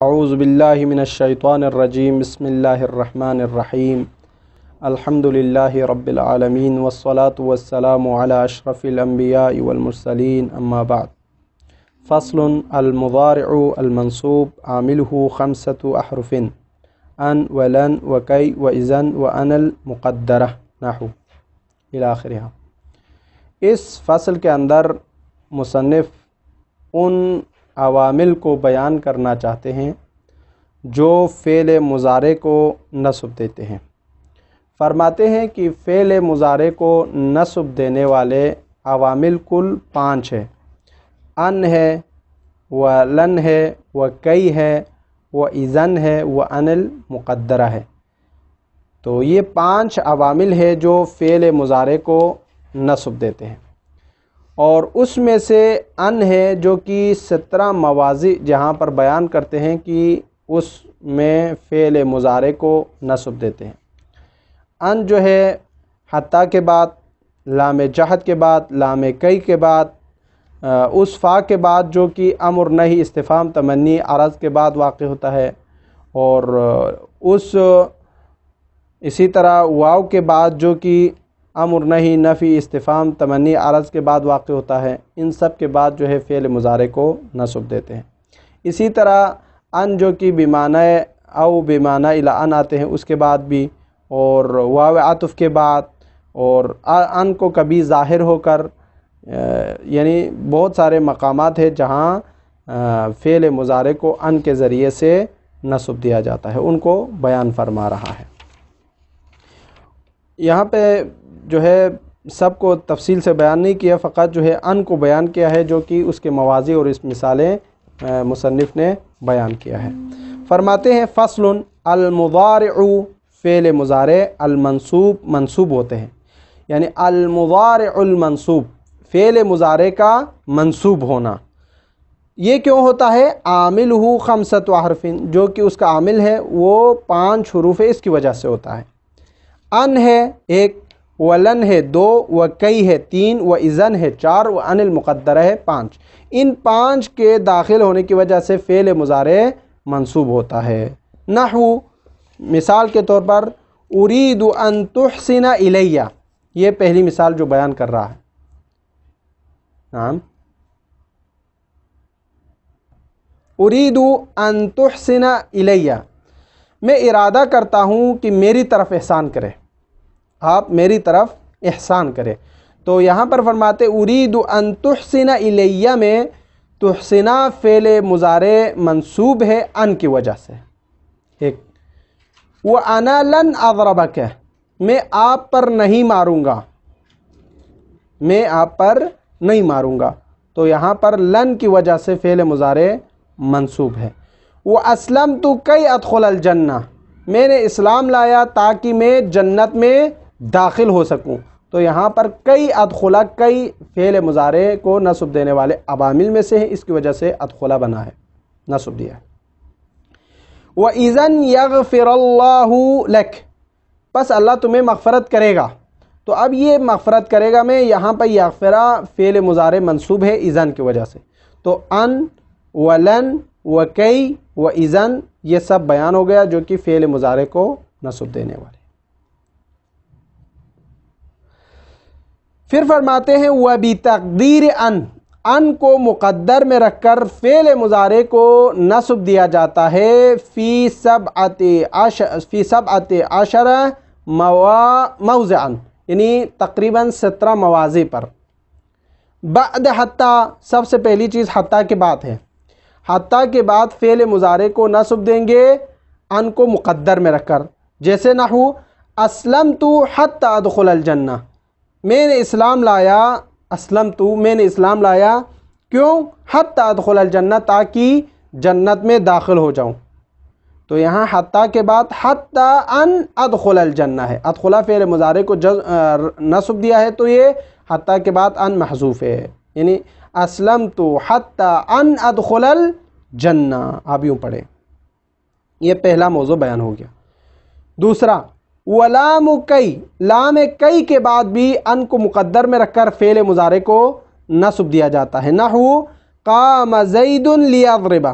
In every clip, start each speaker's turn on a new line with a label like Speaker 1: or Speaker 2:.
Speaker 1: اعوذ باللہ من الشیطان الرجیم بسم اللہ الرحمن الرحیم الحمد للہ رب العالمین والصلاة والسلام علی اشرف الانبیاء والمرسلین اما بعد فصل المضارع المنصوب عاملہ خمسۃ احرف ان ولن وکی واذن وان المقدرہ نحو الی آخرہ۔ اس فصل کے اندر مصنف ان عوامل کو بیان کرنا چاہتے ہیں جو فعل مضارع کو نصب دیتے ہیں۔ فرماتے ہیں کہ فعل مضارع کو نصب دینے والے عوامل کل 5 ہیں۔ ان ہے، ولن ہے، وکی ہے، واذن ہے، وان المقدرہ ہے۔ تو یہ 5 عوامل ہے جو فعل مضارع کو نصب دیتے ہیں، اور اس میں سے ان ہے جو کہ 17 مواضع جہاں پر بیان کرتے ہیں کہ اس میں فعل مضارع کو نصب دیتے ہیں۔ ان جو ہے حتیٰ کے بعد، لام جہد کے بعد، لام کئی کے بعد، اس فا کے بعد جو کہ امر نہی استفہام تمنی عرض کے بعد واقع ہوتا ہے، اور اسی طرح واو کے بعد جو کہ امر نہی نفی استفہام تمنی عرض کے بعد واقع ہوتا ہے، ان سب کے بعد جو ہے فعل مضارع کو نصب دیتے ہیں۔ اسی طرح ان جو کہ بمعنی او بمعنی الی ان آتے ہیں اس کے بعد بھی، اور واو عطف کے بعد، اور ان کو کبھی ظاہر ہو کر، یعنی بہت سارے مقامات ہیں جہاں فعل مضارع کو ان کے ذریعے سے نصب دیا جاتا ہے، ان کو بیان فرما رہا ہے۔ یہاں پہ جو ہے سب کو تفصیل سے بیان نہیں کیا، فقط جو ہے ان کو بیان کیا ہے جو کہ اس کے مواضع اور اس مثالیں مصنف نے بیان کیا ہے۔ فرماتے ہیں فصل المضارع فعل مضارع المنصوب منصوب ہوتے ہیں، یعنی المضارع المنصوب فعل مضارع کا منصوب ہونا یہ کیوں ہوتا ہے؟ عاملہ خمسۃ احرف، جو کہ اس کا عامل ہے وہ 5 حروف ہے، اس کی وجہ سے ہوتا ہے۔ ان ہے 1، ولن ہے 2، وکی ہے 3، واذن ہے 4، وان المقدرہ ہے 5۔ ان 5 کے داخل ہونے کی وجہ سے فعل مضارع منصوب ہوتا ہے۔ نحو، مثال کے طور پر ارید ان تحسن الیہ، یہ پہلی مثال جو بیان کر رہا ہے۔ نعم، ارید ان تحسن الیہ، میں ارادہ کرتا ہوں کہ میری طرف احسان کرے، آپ میری طرف احسان کرے۔ تو یہاں پر فرماتے ارید ان تحسن الیہ میں تحسنا فعل مضارع منصوب ہے ان کی وجہ سے۔ ایک، وَأَنَا لَنْ أَضْرَبَكَ، میں آپ پر نہیں ماروں گا، میں آپ پر نہیں ماروں گا، تو یہاں پر لن کی وجہ سے فعل مضارع منصوب ہے۔ وَأَسْلَمْتُ كَيْ أَدْخُلَ الْجَنَّةَ، میں نے اسلام لایا تاکہ میں جنت میں داخل ہو سکوں، تو یہاں پر کئی ادخلہ، کئی فعل مضارع کو نصب دینے والے عوامل میں سے ہے، اس کی وجہ سے ادخلہ بنا ہے، نصب دیا ہے۔ وَإِذَنْ يَغْفِرَ اللَّهُ لَكَ، پس اللہ تمہیں مغفرت کرے گا۔ تو اب یہ مغفرت کرے گا میں یہاں پر یغفرہ فعل مضارع منصوب ہے اذن کی وجہ سے، تو ان، ولن، وکی، واذن یہ سب بیان ہو گیا جو کہ فعل مضارع کو نصب دینے والے۔ پھر فرماتے ہیں وَبِتَقْدِيرِ ان کو مقدر میں رکھ کر فعل مضارع کو نصب دیا جاتا ہے فی سبعۃ عشر موضعا، یعنی تقریباً 17 مواضع پر۔ بعد حتیٰ، سب سے پہلی چیز حتیٰ کے بعد ہے، حتیٰ کے بعد فعل مضارع کو نصب دیں گے ان کو مقدر میں رکھ کر، جیسے نحو اسلمت حتی ادخل الجنہ، میں نے اسلام لایا، اسلمت میں نے اسلام لایا، کیوں؟ حتی ادخل الجنہ، تاکہ جنت میں داخل ہو جاؤں۔ تو یہاں حتیٰ کے بعد حتی ان ادخل الجنہ ہے، ادخلہ فعل مضارع کو نصب دیا ہے، تو یہ حتیٰ کے بعد ان محذوف ہے، یعنی اسلمت حتی ان ادخل الجنہ، آپ یوں پڑھیں۔ یہ پہلا موضوع بیان ہو گیا۔ دوسرا، ولام کئی، لام کئی کے بعد بھی ان کو مقدر میں رکھ کر فعل مضارع کو نصب دیا جاتا ہے۔ نحو قام زید لیضربہ،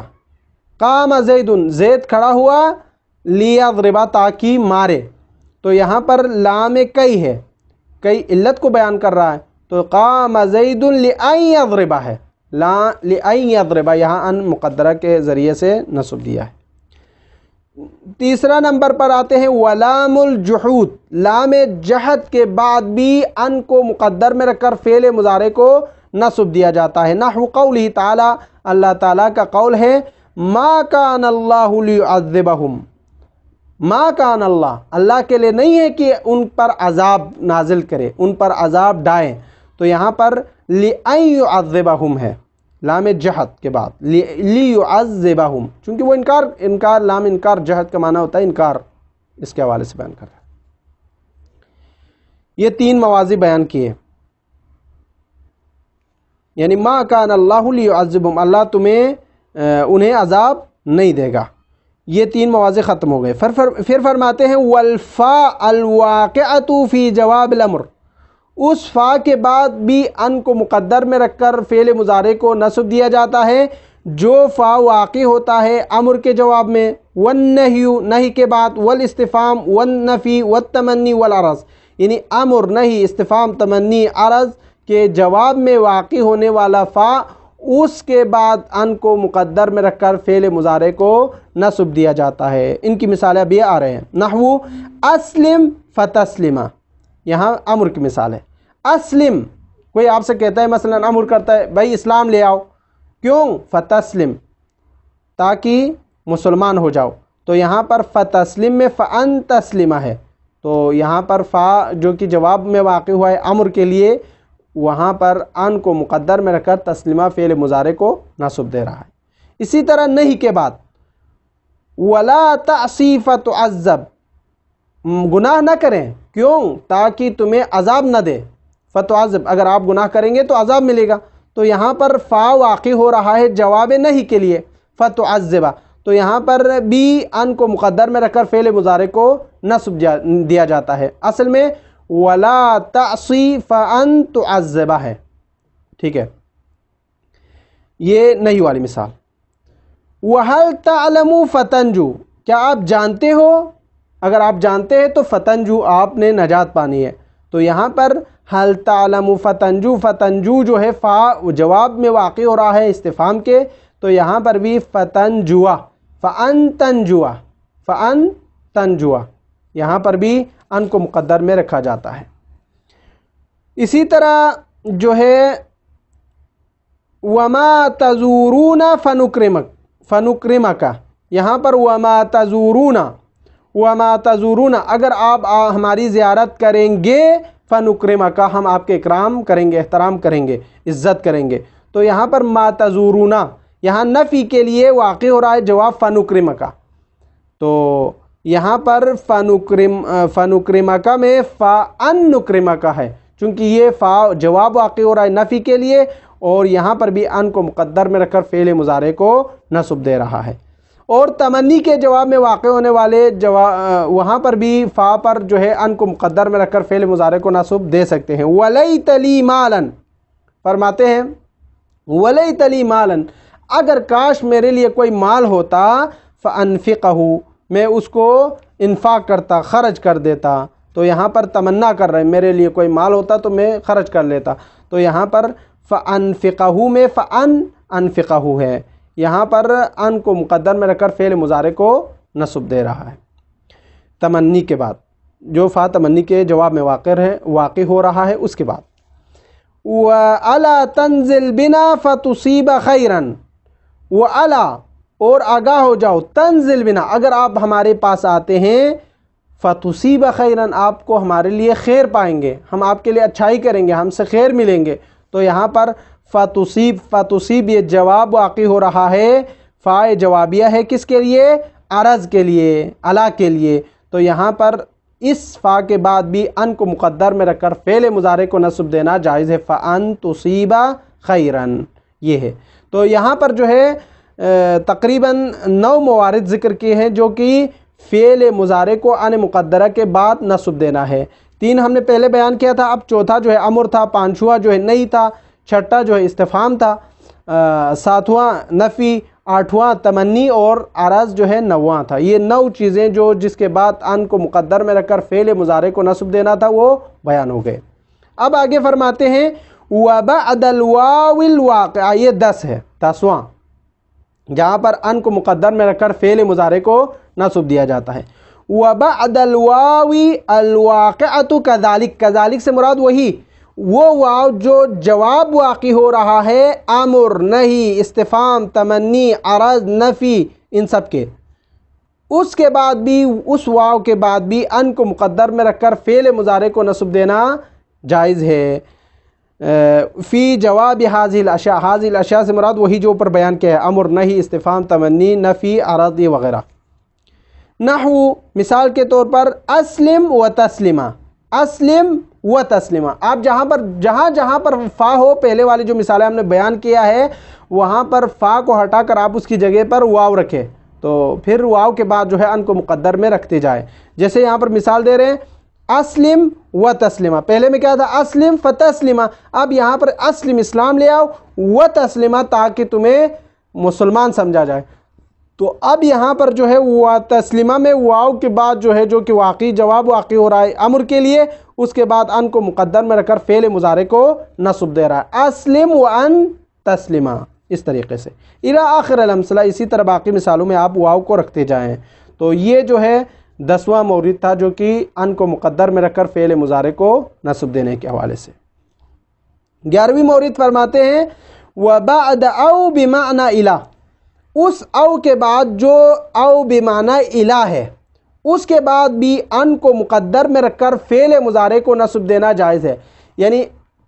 Speaker 1: قام زید، زید کھڑا ہوا، لیضرب تاکہ مارے، تو یہاں پر لام کئی ہے، کئی علت کو بیان کر رہا ہے، تو قام زید لأن یضرب ہے، لأن یضرب یہاں ان مقدرہ کے ذریعے سے نصب دیا ہے۔ تیسرا نمبر پر آتے ہیں ولام الجحود، لام جہد کے بعد بھی ان کو مقدر میں رکھ کر فعل مضارع کو نصب دیا جاتا ہے۔ نحو قولہ تعالی، اللہ تعالیٰ کا قول ہے ما کان اللہ لیعذبہم، ما کان اللہ، اللہ کے لیے نہیں ہے کہ ان پر عذاب نازل کرے، ان پر عذاب ڈائیں، تو یہاں پر لأن یعذبہم ہے لام جہد کے بعد، لیعذبہم، چونکہ وہ انکار لام انکار جہد کا معنی ہوتا ہے انکار، اس کے حوالے سے بیان کر رہا ہے۔ یہ تین مواضع بیان کیے، یعنی ما کان اللہ لیعذبہم، اللہ انہیں عذاب نہیں دے گا، یہ تین مواضع ختم ہو گئے۔ پھر فرماتے ہیں والفاء الواقعۃ فی جواب الامر، اس فا کے بعد بھی ان کو مقدر میں رکھ کر فعل مضارع کو نصب دیا جاتا ہے جو فا واقع ہوتا ہے امر کے جواب میں، والنہی، نہی کے بعد، والاستفہام، والنفی، والتمنی، والعرض، یعنی امر، نہی، استفہام، تمنی، عرض کے جواب میں واقع ہونے والا فا، اس کے بعد ان کو مقدر میں رکھ کر فعل مضارع کو نصب دیا جاتا ہے۔ ان کی مثالیں ابھی آ رہے ہیں۔ نحو اسلم فتسلم، یہاں امر کی مثال ہے۔ اسلم، کوئی آپ سے کہتا ہے مثلا امر کرتا ہے بھائی اسلام لے آؤ، کیوں؟ فتسلم، تاکہ مسلمان ہو جاؤ، تو یہاں پر فتسلم میں فان تسلم ہے، تو یہاں پر فا جو کہ جواب میں واقع ہوا ہے امر کے لیے، وہاں پر ان کو مقدر میں رکھ کر تسلیمہ فعل مضارع کو نصب دے رہا ہے۔ اسی طرح نہیں کے بعد ولا تعصی فتعذب، گناہ نہ کریں، کیوں؟ تاکہ تمہیں عذاب نہ دے، فتعذب، اگر آپ گناہ کریں گے تو عذاب ملے گا، تو یہاں پر فا واقع ہو رہا ہے جواب نہیں کے لیے، فتعذب، تو یہاں پر بھی ان کو مقدر میں رکھ کر فعل مضارع کو نصب دیا جاتا ہے۔ اصل میں ولا تعصی فان تعذب ہے، ٹھیک ہے، یہ نہیں والی مثال۔ وَهَلْ تَعْلَمُ فَتَنْجُو، کیا آپ جانتے ہو؟ اگر آپ جانتے ہیں تو فتنجو، آپ نے نجات پانی ہے، تو یہاں پر حل تعلم فتنجو، فتنجو جو ہے فا جواب میں واقع ہو رہا ہے استفہام کے، تو یہاں پر بھی فتنجوا، فان تنجوا، فان تنجوا، یہاں پر بھی ان کو مقدر میں رکھا جاتا ہے۔ اسی طرح جو ہے وما تزورون فنکرمک، یہاں پر وما تزورون، وما تزورون، اگر آپ ہماری زیارت کریں گے، فنکرمک، ہم آپ کے اکرام کریں گے، احترام کریں گے، عزت کریں گے، تو یہاں پر ما تزورون یہاں نفی کے لیے واقع ہو رہا ہے جواب فنکرمک، تو یہاں پر فنکرمک میں فان نکرمک ہے، چونکہ یہ فا جواب واقع ہو رہا ہے نفی کے لیے، اور یہاں پر بھی ان کو مقدر میں رکھ کر فعل مضارع کو نصب دے رہا ہے۔ اور تمنی کے جواب میں واقع ہونے والے وہاں پر بھی فا پر جو ہے ان کو مقدر میں رکھ کر فعل مضارع کو نصب دے سکتے ہیں۔ وَلَيْتَ لِي مَالًا، فرماتے ہیں وَلَيْتَ لِي مَالًا، اگر کاش میرے لیے کوئی مال ہوتا، فَأَنْفِقَهُ، میں اس کو انفاق کرتا، خرچ کر دیتا، تو یہاں پر تمنا کر رہے ہیں میرے لیے کوئی مال ہوتا تو میں خرچ کر لیتا، تو یہاں پر فَأَنْفِقَهُ میں فَأَنْ أَنْفِقَهُ ہے، یہاں پر ان کو مقدر میں رکھ کر فعل مضارع کو نصب دے رہا ہے تمنی کے بعد، جو فا تمنی کے جواب میں واقع ہو رہا ہے اس کے بعد۔ وَأَلَا تَنزِلْ بِنَا فَتُصِيبَ خَيْرًا، وَأَلَا، اور آگاہ ہو جاؤ، تنزل بنا، اگر آپ ہمارے پاس آتے ہیں، فَتُصِيبَ خَيْرًا، آپ کو ہمارے لیے خیر پائیں گے، ہم آپ کے لیے اچھائی کریں گے، ہم سے خیر ملیں گے، تو یہاں پر فَتُصِيب یہ جواب واقع ہو رہا ہے، فا جوابیہ ہے کس کے لیے؟ عرض کے لیے، الا کے لیے، تو یہاں پر اس فا کے بعد بھی ان کو مقدر میں رکھ کر فعل مضارع کو نصب دینا جائز ہے، فَأَن تُصِيبَ خَيْرًا، یہ ہے۔ تو یہاں پر جو ہے تقریباً 9 موارد ذکر کیے ہیں جو کہ فعل مضارع کو ان مقدرہ کے بعد نصب دینا ہے۔ 3 ہم نے پہلے بیان کیا تھا، اب چوتھا جو ہے امر تھا، 5واں جو ہے نہیں تھا، 6واں جو ہے استفہام تھا، 7واں نفی، 8واں تمنی اور عرض جو ہے 9واں تھا. یہ 9 چیزیں جو جس کے بعد ان کو مقدر میں رکھ کر فعل مضارع کو نصب دینا تھا وہ بیان ہو گئے. اب آگے فرماتے ہیں وَبَعْدَ الْوَاوِ الْوَاقِعَ، یہ 10 ہے، 10واں جہاں پر ان کو مقدر میں رکھ کر فعل مضارع کو نصب دیا جاتا ہے. وَبَعْدَ الْوَاوِ الْوَاقِعَةُ كَذَلِكَ، كَذَلِكَ سے مراد وہی وہ واو جو جواب واقع ہو رہا ہے امر، نہیں، استفہام، تمنی، عرض، نفی، ان سب کے، اس کے بعد بھی، اس واو کے بعد بھی ان کو مقدر میں رکھ کر فعل مضارع کو نصب دینا جائز ہے. فی جواب حاضی الاشیاء، حاضی الاشیاء سے مراد وہی جو اوپر بیان کیا ہے، امر، نہیں، استفہام، تمنی، نفی، عرض وغیرہ. نحو مثال کے طور پر اسلم و تسلیمہ، اسلم و تسلیمہ. آپ جہاں پر فا ہو، پہلے والی جو مثالیں ہم نے بیان کیا ہے وہاں پر فا کو ہٹا کر آپ اس کی جگہ پر واو رکھے تو پھر واو کے بعد جو ہے ان کو مقدر میں رکھتے جائیں. جیسے یہاں پر مثال دے رہے ہیں اسلم و تسلیمہ، پہلے میں کیا تھا اسلم فتسلیمہ، اب یہاں پر اسلم اسلام لے آؤ و تسلیمہ تاکہ تمہیں مسلمان سمجھا جائے. تو اب یہاں پر جو ہے و تسلیمہ میں واو کے بعد جو ہے جو کہ واقعی جواب واقع ہو رہا ہے امر کے لیے، اس کے بعد ان کو مقدر میں رکھ کر فعل مضارع کو نصب دے رہا ہے، اسلم و ان تسلیمہ، اس طریقے سے الی آخر الامثلہ. اسی طرح باقی مثالوں میں آپ واو کو رکھتے جائیں. تو یہ جو ہے 10واں مورد تھا جو کہ ان کو مقدر میں رکھ کر فعل مضارع کو نصب دینے کے حوالے سے. 11ویں مورد فرماتے ہیں وَبَعْدَ او بِمَعْنَى إِلَى، اس او کے بعد جو او بمعنی الہ ہے اس کے بعد بھی ان کو مقدر میں رکھ کر فعل مضارع کو نصب دینا جائز ہے. یعنی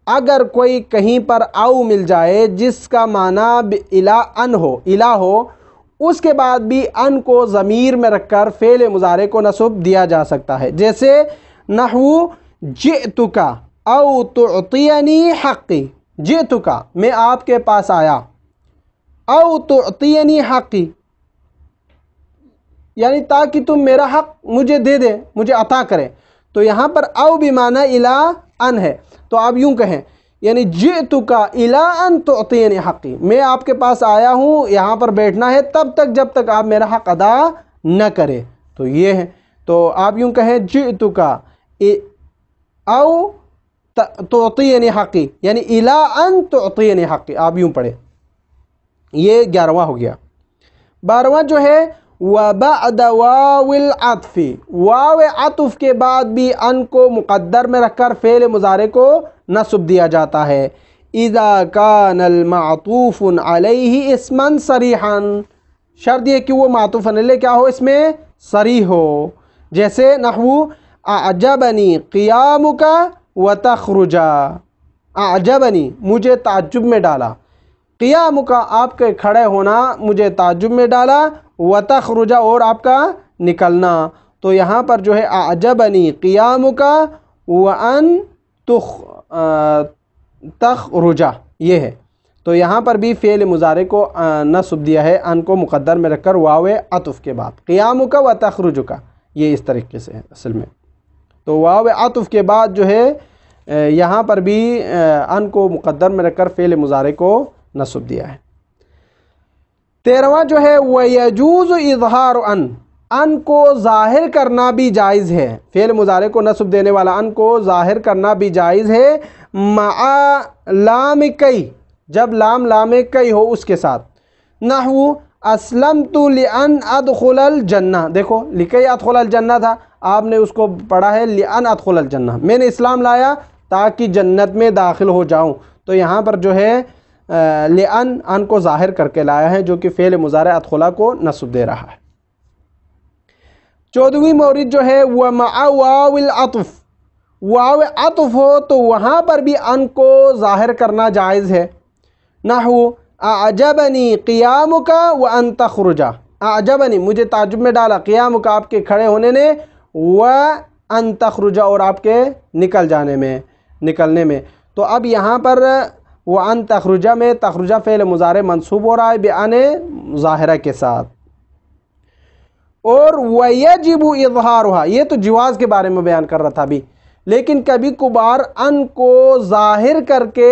Speaker 1: اگر کوئی کہیں پر او مل جائے جس کا معنی الہ ان ہو، الہ ہو، اس کے بعد بھی ان کو ضمیر میں رکھ کر فعل مضارع کو نصب دیا جا سکتا ہے. جیسے نحو جئتک او تعطینی حقی، جئتک میں آپ کے پاس آیا، او تعطینی حقی یعنی تاکہ تم میرا حق مجھے دے دے، مجھے عطا کرے. تو یہاں پر او بمعنی الہ ان ہے، تو آپ یوں کہیں یعنی جئتک الی ان تعطینی حقی، میں آپ کے پاس آیا ہوں، یہاں پر بیٹھنا ہے تب تک جب تک آپ میرا حق ادا نہ کرے. تو یہ ہے، تو آپ یوں کہیں جئتک او تعطینی حقی یعنی الی ان تعطینی حقی، آپ یوں پڑھیں. یہ 11واں ہو گیا. 12واں جو ہے وَبَعْدَ وَاوِ الْعَطْفِ، واو عطف کے بعد بھی ان کو مقدر میں رکھ کر فعل مضارع کو نصب دیا جاتا ہے. اِذَا كَانَ الْمَعْطُوفُ عَلَيْهِ اسْمًا صَرِيحًا، شرط یہ کہ وہ معطوف علیہ کیا ہو، اس میں صریح ہو. جیسے نحو اعجبنی قیامک وتخرج، اعجبنی مجھے تعجب میں ڈالا، قیامک آپ کے کھڑے ہونا مجھے تعجب میں ڈالا، وتخرج اور آپ کا نکلنا. تو یہاں پر جو ہے اعجبنی قیامک وان تخرج یہ ہے. تو یہاں پر بھی فعل مضارع کو نصب دیا ہے ان کو مقدر میں رکھ کر واو عطف کے بعد، قیامک وتخرجک، یہ اس طریقے سے ہے اصل میں. تو واو عطف کے بعد جو ہے یہاں پر بھی ان کو مقدر میں رکھ کر فعل مضارع کو نصب دیا ہے. 13واں جو ہے وَيَجُوزُ إِظْهَارُ ان کو ظاہر کرنا بھی جائز ہے. فعل مضارع کو نصب دینے والا ان کو ظاہر کرنا بھی جائز ہے مع لام کئی، جب لام کئی ہو اس کے ساتھ. نحو اسلمت لأن ادخل الجنہ، دیکھو لکئی ادخل الجنہ تھا، آپ نے اس کو پڑھا ہے لأن ادخل الجنہ، میں نے اسلام لایا تاکہ جنت میں داخل ہو جاؤں. تو یہاں پر جو ہے لأن ان کو ظاہر کر کے لایا ہے جو کہ فعل مضارع ادخلا کو نصب دے رہا ہے. 14ویں مورد جو ہے ومع واو العطف، واو عطف ہو تو وہاں پر بھی ان کو ظاہر کرنا جائز ہے. نحو اعجبنی قیامک وان تخرج، اعجبنی مجھے تعجب میں ڈالا، قیامک آپ کے کھڑے ہونے نے، وان تخرج اور آپ کے نکلنے میں. تو اب یہاں پر وان تخرج میں تخرج فعل مضارع منصوب ہو رہا ہے بان ظاہرہ کے ساتھ. اور وَيَجِبُ إِظْهَارُهَا، یہ تو جواز کے بارے میں بیان کر رہا تھا ابھی، لیکن کبھی کبھار ان کو ظاہر کر کے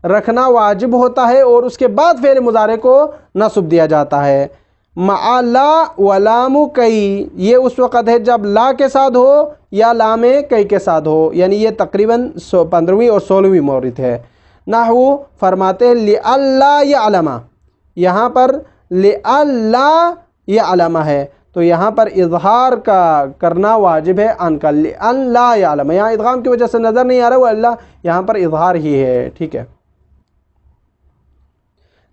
Speaker 1: رکھنا واجب ہوتا ہے اور اس کے بعد فعل مضارع کو نصب دیا جاتا ہے۔ مع لا و لام کئی، یہ اس وقت ہے جب لا کے ساتھ ہو یا لام کئی کے ساتھ ہو، یعنی یہ تقریباً 15ویں اور 16ویں مورد ہے۔ نحو فرماتے ہیں لئلا یعلم، یہاں پر لئلا یعلم ہے تو یہاں پر اظہار کا کرنا واجب ہے ان کا، لئن لا یعلم، یہاں ادغام کی وجہ سے نظر نہیں آ رہا وہ اللہ، یہاں پر اظہار ہی ہے، ٹھیک ہے۔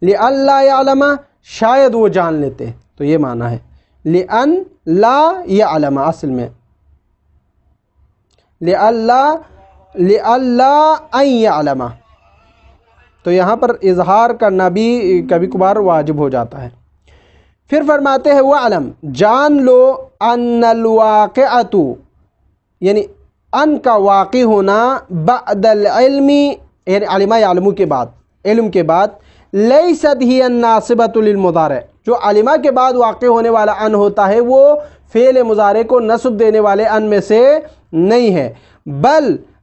Speaker 1: لئن لا یعلم، شاید وہ جان لیتے، تو یہ معنی ہے لئن لا یعلم، اصل میں لئلا ان یعلم، تو یہاں پر اظہار کرنا بھی کبھی کبھار واجب ہو جاتا ہے۔ پھر فرماتے ہیں وَعْلَمْ، جان لو ان الواقعۃ، یعنی ان کا واقع ہونا بعد العلم، یعنی علم یعلم کے بعد، علم کے بعد، لیست ہی الناصبۃ للمضارع، جو علمہ کے بعد واقع ہونے والا ان ہوتا ہے وہ فعل مضارع کو نصب دینے والے ان میں سے نہیں ہے،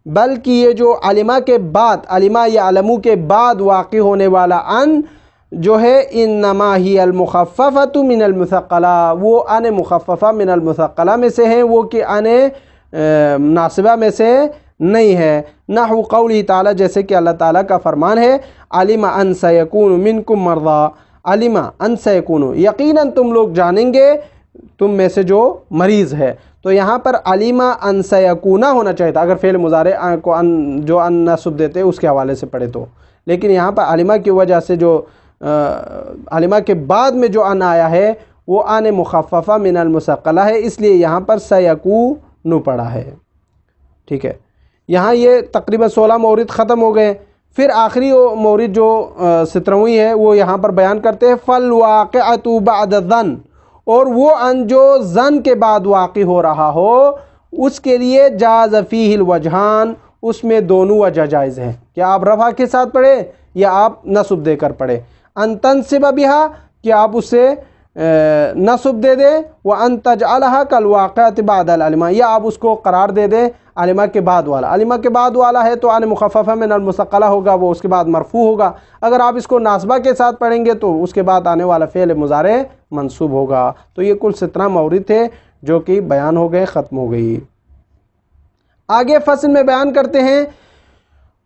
Speaker 1: بلکہ یہ جو علمہ کے بعد، علمہ یعلم کے بعد واقع ہونے والا ان جو ہے انما ہی المخففۃ من المثقلہ، وہ ان مخففہ من المثقلہ میں سے ہیں، وہ کہ ان ناصبہ میں سے نہیں ہے۔ نحو قولہ تعالی، جیسے کہ اللہ تعالیٰ کا فرمان ہے علم ان سیکون منکم مرضی، علم ان سیکون، یقیناً تم لوگ جانیں گے تم میں سے جو مریض ہے، تو یہاں پر علم ان سیکون ہونا چاہیے تھا اگر فعل مضارع کو ان جو ان نصب دیتے اس کے حوالے سے پڑھے تو، لیکن یہاں پر علمہ کی وجہ سے جو علمہ کے بعد میں جو ان آیا ہے وہ ان مخففہ من المثقلہ ہے، اس لیے یہاں پر سیکون پڑھا ہے، ٹھیک ہے۔ یہاں یہ تقریباً 16 مورد ختم ہو گئے۔ پھر آخری مورد جو 17ویں ہے وہ یہاں پر بیان کرتے ہیں فالواقعۃ بعد الظن، اور وہ ان جو ظن کے بعد واقع ہو رہا ہو اس کے لیے جاز فیہ الوجہان، اس میں دونوں وجہ جائز ہیں، کہ آپ رفع کے ساتھ پڑھیں یا آپ نصب دے کر پڑھیں، ان تنصب بہا، کہ آپ اسے نصب دے دیں، وان تجعلھا کالواقعۃ بعد العلم، یا آپ اس کو قرار دے دیں علمہ کے بعد والا، علمہ کے بعد والا ہے تو ان مخففہ من المثقلہ ہوگا، وہ اس کے بعد مرفوع ہوگا، اگر آپ اس کو ناصبہ کے ساتھ پڑھیں گے تو اس کے بعد آنے والا فعل مضارع منصوب ہوگا۔ تو یہ کل 17 مورد تھے جو کہ بیان ہو گئے، ختم ہو گئی۔ آگے فصل میں بیان کرتے ہیں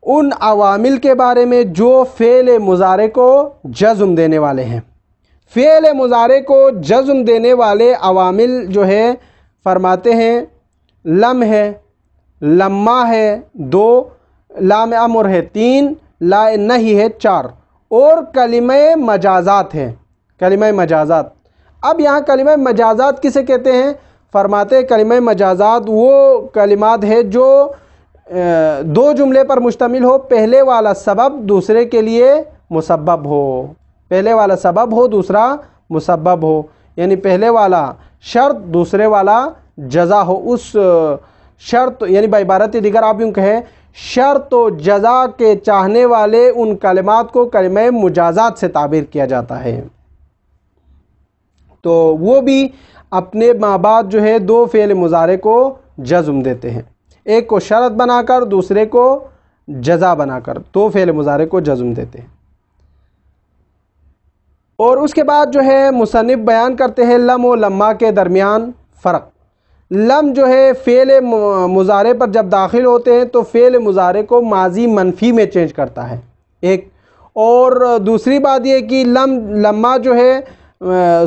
Speaker 1: ان عوامل کے بارے میں جو فعل مضارع کو جزم دینے والے ہیں۔ فعل مضارع کو جزم دینے والے عوامل جو ہے فرماتے ہیں لم ہے، لما ہے 2، لام امر ہے 3، لا نہی ہے 4، اور کلمہ مجازات ہے، کلمہ مجازات۔ اب یہاں کلمہ مجازات کسے کہتے ہیں؟ فرماتے ہیں کلمہ مجازات وہ کلمات ہے جو 2 جملے پر مشتمل ہو، پہلے والا سبب دوسرے کے لیے مسبب ہو، پہلے والا سبب ہو دوسرا مسبب ہو، یعنی پہلے والا شرط دوسرے والا جزا ہو، اس شرط یعنی بعبارت دیگر آپ یوں کہیں شرط و جزا کے چاہنے والے ان کلمات کو کلمہ مجازات سے تعبیر کیا جاتا ہے۔ تو وہ بھی اپنے ماں بعد جو ہے 2 فعل مضارع کو جزم دیتے ہیں، ایک کو شرط بنا کر دوسرے کو جزا بنا کر 2 فعل مضارع کو جزم دیتے ہیں۔ اور اس کے بعد جو ہے مصنف بیان کرتے ہیں لم و لما کے درمیان فرق۔ لم جو ہے فعل مضارع پر جب داخل ہوتے ہیں تو فعل مضارع کو ماضی منفی میں چینج کرتا ہے ایک، اور دوسری بات یہ کہ لما جو ہے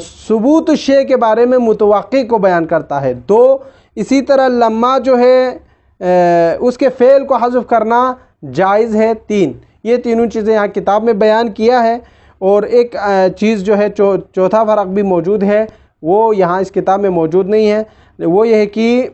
Speaker 1: ثبوت شے کے بارے میں متوقع کو بیان کرتا ہے 2، اسی طرح لما جو ہے اس کے فعل کو حذف کرنا جائز ہے 3۔ یہ تینوں چیزیں یہاں کتاب میں بیان کیا ہے، اور ایک چیز جو ہے چوتھا فرق بھی موجود ہے وہ یہاں اس کتاب میں موجود نہیں ہے، وہ یہ ہے کہ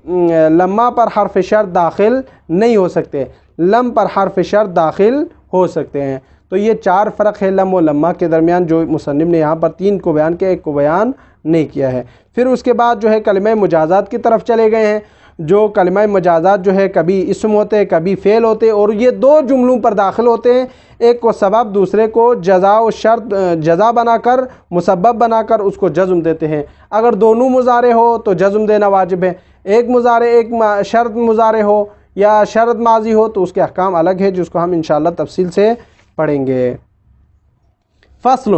Speaker 1: لما پر حرف شرط داخل نہیں ہو سکتے، لم پر حرف شرط داخل ہو سکتے ہیں۔ تو یہ 4 فرق ہے لم و لما کے درمیان، جو مصنف نے یہاں پر 3 کو بیان کیا، 1 کو بیان نہیں کیا ہے۔ پھر اس کے بعد جو ہے کلمہ مجازات کی طرف چلے گئے ہیں، جو کلمہ مجازات جو ہے کبھی اسم ہوتے ہیں کبھی فعل ہوتے ہیں، اور یہ 2 جملوں پر داخل ہوتے ہیں، ایک کو سبب دوسرے کو جزا و شرط، جزا بنا کر مسبب بنا کر اس کو جزم دیتے ہیں۔ اگر دونوں مضارع ہو تو جزم دینا واجب ہے، ایک مضارع ایک شرط مضارع ہو یا شرط ماضی ہو تو اس کے احکام الگ ہے، جس کو ہم انشاءاللہ تفصیل سے پڑھیں گے۔ فصل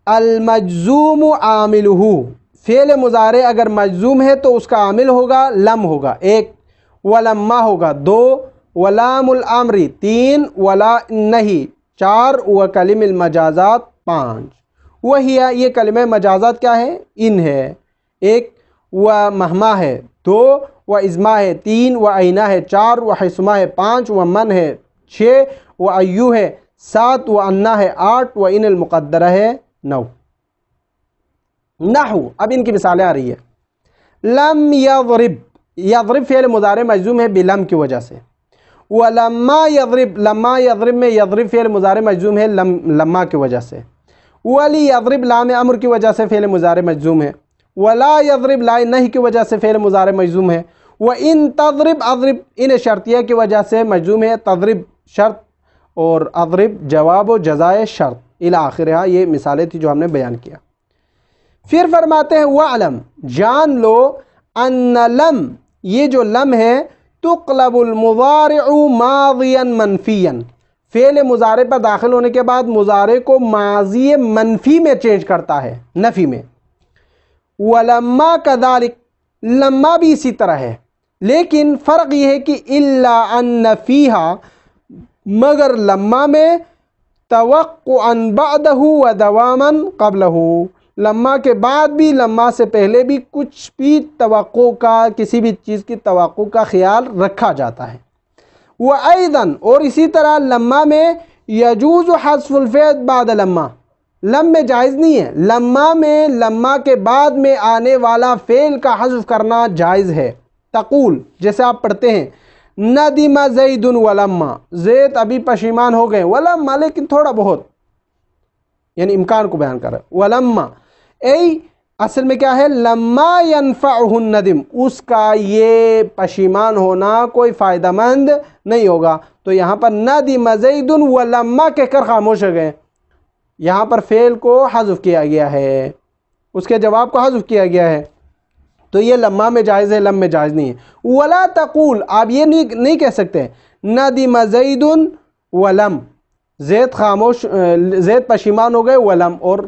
Speaker 1: المجزوم عاملہ، فعل مضارع اگر مجزوم ہے تو اس کا عامل ہوگا لم ہوگا 1، ولما ہوگا 2، ولام الامر 3، ولا نہیں 4، وکلم المجازات 5۔ وہی یہ کلمہ مجازات کیا ہے؟ ان ہے 1، و مہما ہے 2، و ازما ہے 3، و عینہ ہے 4، و حسما ہے 5، و من ہے 6، و ایو ہے 7، و انا ہے 8، و ان المقدرہ ہے 9۔ نحو، اب ان کی مثالیں آ رہی ہے۔ لم یضرب، یضرب فعل مضارع مجزوم ہے بلم کی وجہ سے۔ ولما یضرب، لما یضرب میں یضرب فعل مضارع مجزوم ہے لما کی وجہ سے۔ ولی یضرب لام امر کی وجہ سے فعل مضارع مجزوم ہے۔ ولا یضرب لا نہیں کی وجہ سے فعل مضارع مجزوم ہے۔ وان تضرب اضرب ان شرطیہ کی وجہ سے مجزوم ہے، تضرب شرط اور اضرب جواب و جزائے شرط الی آخرہ۔ یہ مثالیں تھی جو ہم نے بیان کیا۔ پھر فرماتے ہیں وعلم، جان لو، ان لم، یہ جو لم ہے، تقلب المضارع ماضیا منفیا، فعل مضارع پر داخل ہونے کے بعد مضارع کو ماضی منفی میں چینج کرتا ہے، نفی میں۔ ولما کذالک، لما بھی اسی طرح ہے، لیکن فرق یہ ہے کہ الا ان فیہا، مگر لما میں توقعا بعدہ و دواما قبلہ، لما کے بعد بھی لما سے پہلے بھی کچھ بھی توقع کا، کسی بھی چیز کی توقع کا خیال رکھا جاتا ہے۔ وَأَيْضًا، اور اسی طرح لما میں یجوز حذف الفعل بعد لما، لم میں جائز نہیں ہے، لما میں لما کے بعد میں آنے والا فعل کا حذف کرنا جائز ہے۔ تقول، جیسے آپ پڑھتے ہیں ندم زید ولما، زید ابھی پشیمان ہو گئے، ولما لیکن تھوڑا بہت، یعنی امکان کو بیان کر رہا ہے۔ ولما اصل میں کیا ہے؟ لما ينفعه الندم، اس کا یہ پشیمان ہونا کوئی فائدہ مند نہیں ہوگا، تو یہاں پر ندم زید ولما کہہ کر خاموش ہو گئے، یہاں پر فعل کو حذف کیا گیا ہے، اس کے جواب کو حذف کیا گیا ہے، تو یہ لما میں جائز ہے، لم میں جائز نہیں ہے۔ ولا تقول، آپ یہ نہیں کہہ سکتے ندم زید ولم، زید خاموش، زید پشیمان ہو گئے ولم، اور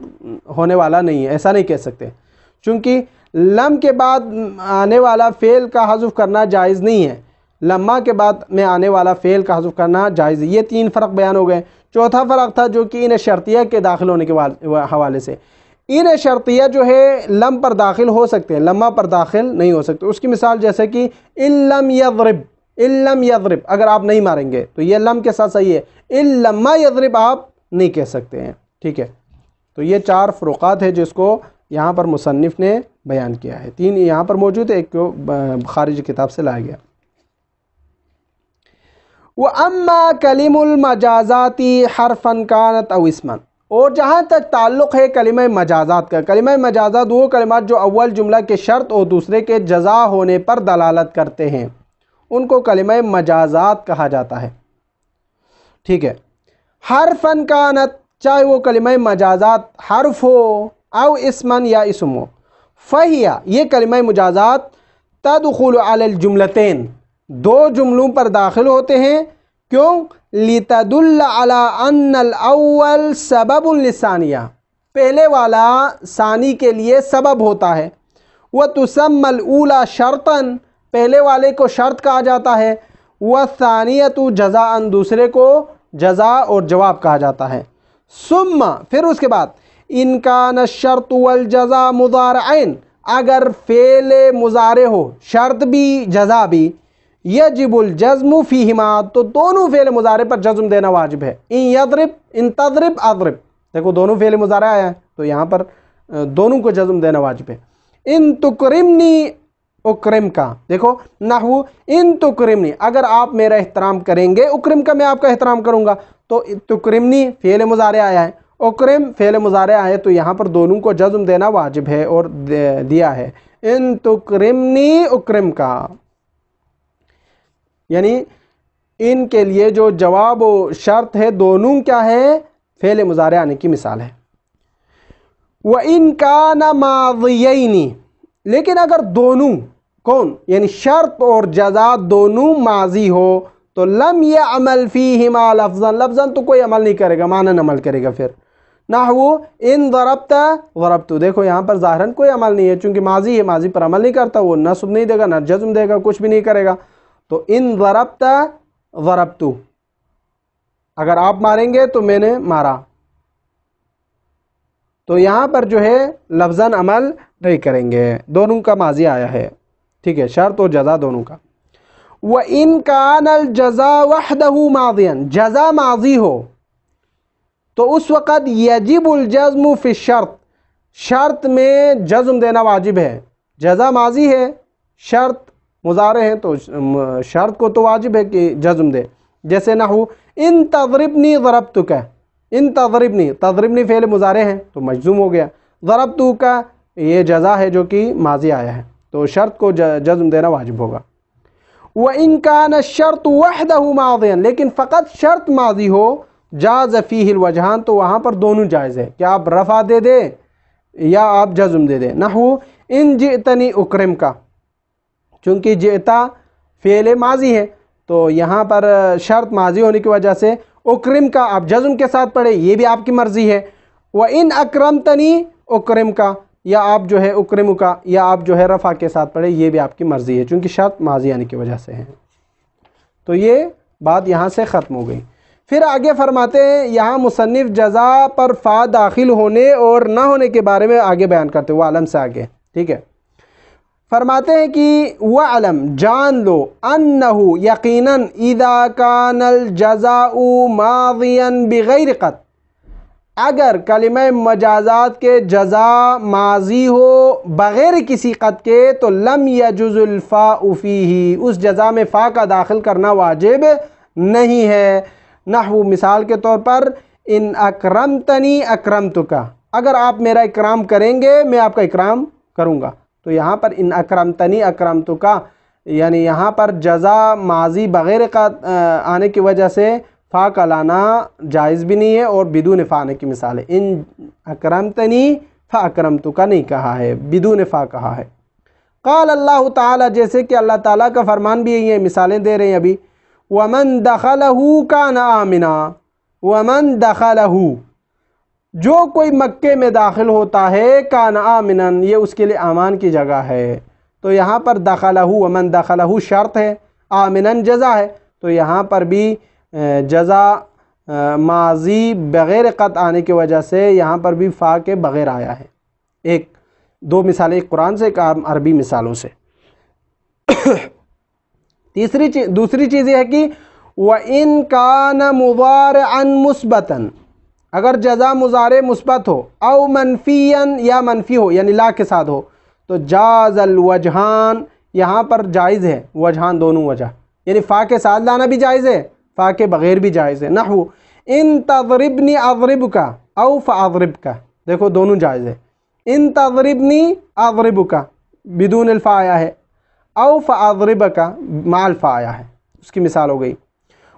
Speaker 1: ہونے والا نہیں ہے، ایسا نہیں کہہ سکتے، چونکہ لم کے بعد آنے والا فعل کا حذف کرنا جائز نہیں ہے، لما کے بعد میں آنے والا فعل کا حذف کرنا جائز ہے۔ یہ 3 فرق بیان ہو گئے۔ چوتھا فرق تھا جو کہ ان شرطیہ کے داخل ہونے کے حوالے سے، ان شرطیہ جو ہے لم پر داخل ہو سکتے ہیں، لما پر داخل نہیں ہو سکتے۔ اس کی مثال جیسے کہ لم یضرب، لم یضرب اگر آپ نہیں ماریں گے تو یہ لم کے ساتھ صحیح ہے، لما یضرب آپ نہیں کہہ سکتے ہیں، ٹھیک ہے۔ تو یہ 4 فروقات ہیں جس کو یہاں پر مصنف نے بیان کیا ہے، 3 یہاں پر موجود ہے، ایک کو خارج کتاب سے لایا گیا۔ وَأَمَّا كَلِمُ الْمَجَازَاتِ حَرْفًا كَانَتْ أَوْ اسْمًا، اور جہاں تک تعلق ہے کلمہ مجازات کا، کلمہ مجازات وہ کلمات جو اول جملہ کے شرط اور دوسرے کے جزا ہونے پر دلالت کرتے ہیں، ان کو کلمہ مجازات کہا جاتا ہے، ٹھیک ہے۔ حرفاً کانت، چاہے وہ کلمہ مجازات حرف ہو او اسمن یا اسم ہو، فہیا، یہ کلمہ مجازات تدخل علی الجملتین، 2 جملوں پر داخل ہوتے ہیں، کیوں؟ لتدل علی ان الاول سبب للثانیہ، پہلے والا ثانی کے لیے سبب ہوتا ہے، وتسمى الاولی شرطاً، پہلے والے کو شرط کہا جاتا ہے، والثانیۃ جزاء، دوسرے کو جزا اور جواب کہا جاتا ہے۔ ثم، پھر اس کے بعد ان کان الشرط والجزاء مضارعین، اگر فعل مضارع ہو، شرط بھی جزا بھی، یجب الجزم فیہما، تو دونوں فعل مضارع پر جزم دینا واجب ہے۔ ان یضرب، ان تضرب اضرب، دیکھو دونوں فعل مضارع آیا ہے تو یہاں پر دونوں کو جزم دینا واجب ہے۔ ان تکرمنی اکرم کا، دیکھو نحو ان تکرمنی، اگر آپ میرا احترام کریں گے، اکرم کا میں آپ کا احترام کروں گا، تو تکرمنی فعل مضارع آیا ہے، اکرم فعل مضارع آیا ہے، تو یہاں پر دونوں کو جزم دینا واجب ہے اور دیا ہے۔ ان تکرمنی اکرم کا، یعنی ان کے لیے جو جواب و شرط ہے دونوں کیا ہے؟ فعل مضارع آنے کی مثال ہے۔ وَإِن كَانَ مَاضِيَيْنِ، لیکن اگر دونوں، کون؟ یعنی شرط اور جزا دونوں ماضی ہو، تو لم یعمل فیہما لفظا، لفظا تو کوئی عمل نہیں کرے گا، معنی عمل کرے گا. پھر نحو ان ضربت ضربت، دیکھو یہاں پر ظاہراً کوئی عمل نہیں ہے چونکہ ماضی ہے، ماضی پر عمل نہیں کرتا، وہ نصب نہیں دے گا نہ جزم دے گا، کچھ بھی نہیں کرے گا. تو ان ضربت ضربت، اگر آپ ماریں گے تو میں نے مارا. تو یہاں پر جو ہے لفظاً عمل نہیں کریں گے، دونوں کا ماضی آیا ہے. ٹھیک ہے، شرط اور جزا دونوں کا. وَإِن كَانَ الْجَزَا وَحْدَهُ مَاضِيًا، جزا ماضی ہو تو اس وقت یجب الجزم فی الشرط، شرط میں جزم دینا واجب ہے. جزا ماضی ہے، شرط مضارع ہے، تو شرط کو تو واجب ہے کہ جزم دے. جیسے نحو ان تضربنی ضربتک، ان تضربنی، تضربنی فعل مضارع ہے تو مجزوم ہو گیا. ضربتک یہ جزا ہے جو کہ ماضی آیا ہے، تو شرط کو جزم دینا واجب ہوگا. وَإِن كَانَ الشَّرْطُ وَحْدَهُ مَاضِيًا، لیکن فقط شرط ماضی ہو، جاز فیہ الوجہان، تو وہاں پر دونوں جائز ہے کہ آپ رفع دے دے یا آپ جزم دے دے. نحو ان جئتنی اکرم کا، چونکہ جئتا فعل ماضی ہے تو یہاں پر شرط ماضی ہونے کی وجہ سے اکرم کا آپ جزم کے ساتھ پڑھے، یہ بھی آپ کی مرضی ہے. وَإِنْ أَكْرَمْتَنِي اکرم کا، یا آپ جو ہے اکرم کا، یا آپ جو ہے رفع کے ساتھ پڑھے، یہ بھی آپ کی مرضی ہے چونکہ شرط ماضی آنے کی وجہ سے ہے. تو یہ بات یہاں سے ختم ہو گئی. پھر آگے فرماتے ہیں یہاں مصنف جزا پر فا داخل ہونے اور نہ ہونے کے بارے میں آگے بیان کرتے ہوئے عالم سے آگے. ٹھیک ہے، فرماتے ہیں کہ وَعْلَمْ، جان لو، أَنَّهُ یقیناً اِذَا كَانَ الْجَزَاءُ مَاضِيًا بِغَيْرِ قَدْ، اگر کلمہ مجازات کے جزا ماضی ہو بغیر کسی قد کے، تو لم یجز الفاء فیہ، اس جزا میں فا کا داخل کرنا واجب نہیں ہے. نحو مثال کے طور پر ان اکرمتنی اکرمتک، اگر آپ میرا اکرام کریں گے میں آپ کا اکرام کروں گا. تو یہاں پر ان اکرمتنی اکرمتک، یعنی یہاں پر جزا ماضی بغیر قد آنے کی وجہ سے فا کا لانا جائز بھی نہیں ہے، اور بدون فا آنے کی مثال ہے. ان اکرمتنی فاکرمتک نہیں کہا ہے، بدون فا کہا ہے. قال اللہ تعالی، جیسے کہ اللہ تعالیٰ کا فرمان بھی ہے، یہ مثالیں دے رہے ہیں ابھی. وَمَن دَخَلَهُ كَانَ آمِنًا، وَمَن دَخَلَهُ، جو کوئی مکے میں داخل ہوتا ہے، کان آمناً، یہ اس کے لیے امان کی جگہ ہے. تو یہاں پر دخلہ، ومن دخلہ شرط ہے، آمناً جزا ہے، تو یہاں پر بھی جزا ماضی بغیر قط آنے کی وجہ سے یہاں پر بھی فا کے بغیر آیا ہے. ایک دو مثالیں، ایک قرآن سے، ایک عربی مثالوں سے. دوسری چیز یہ ہے کہ وَإِن كَانَ مُضَارِعًا مُثْبَتًا، اگر جزا مضارع مثبت ہو، او منفیاً، یا منفی ہو یعنی لا کے ساتھ ہو، تو جاز الوجہان، یہاں پر جائز ہے وجہان، دونوں وجہ، یعنی فا کے ساتھ لانا بھی جائز ہے، فا کے بغیر بھی جائز ہے. نحو ان تضربنی اضربک او فاضربک، دیکھو دونوں جائز ہے. ان تضربنی اضربک بدون الفا آیا ہے، او فاضربک مع الفا آیا ہے، اس کی مثال ہو گئی.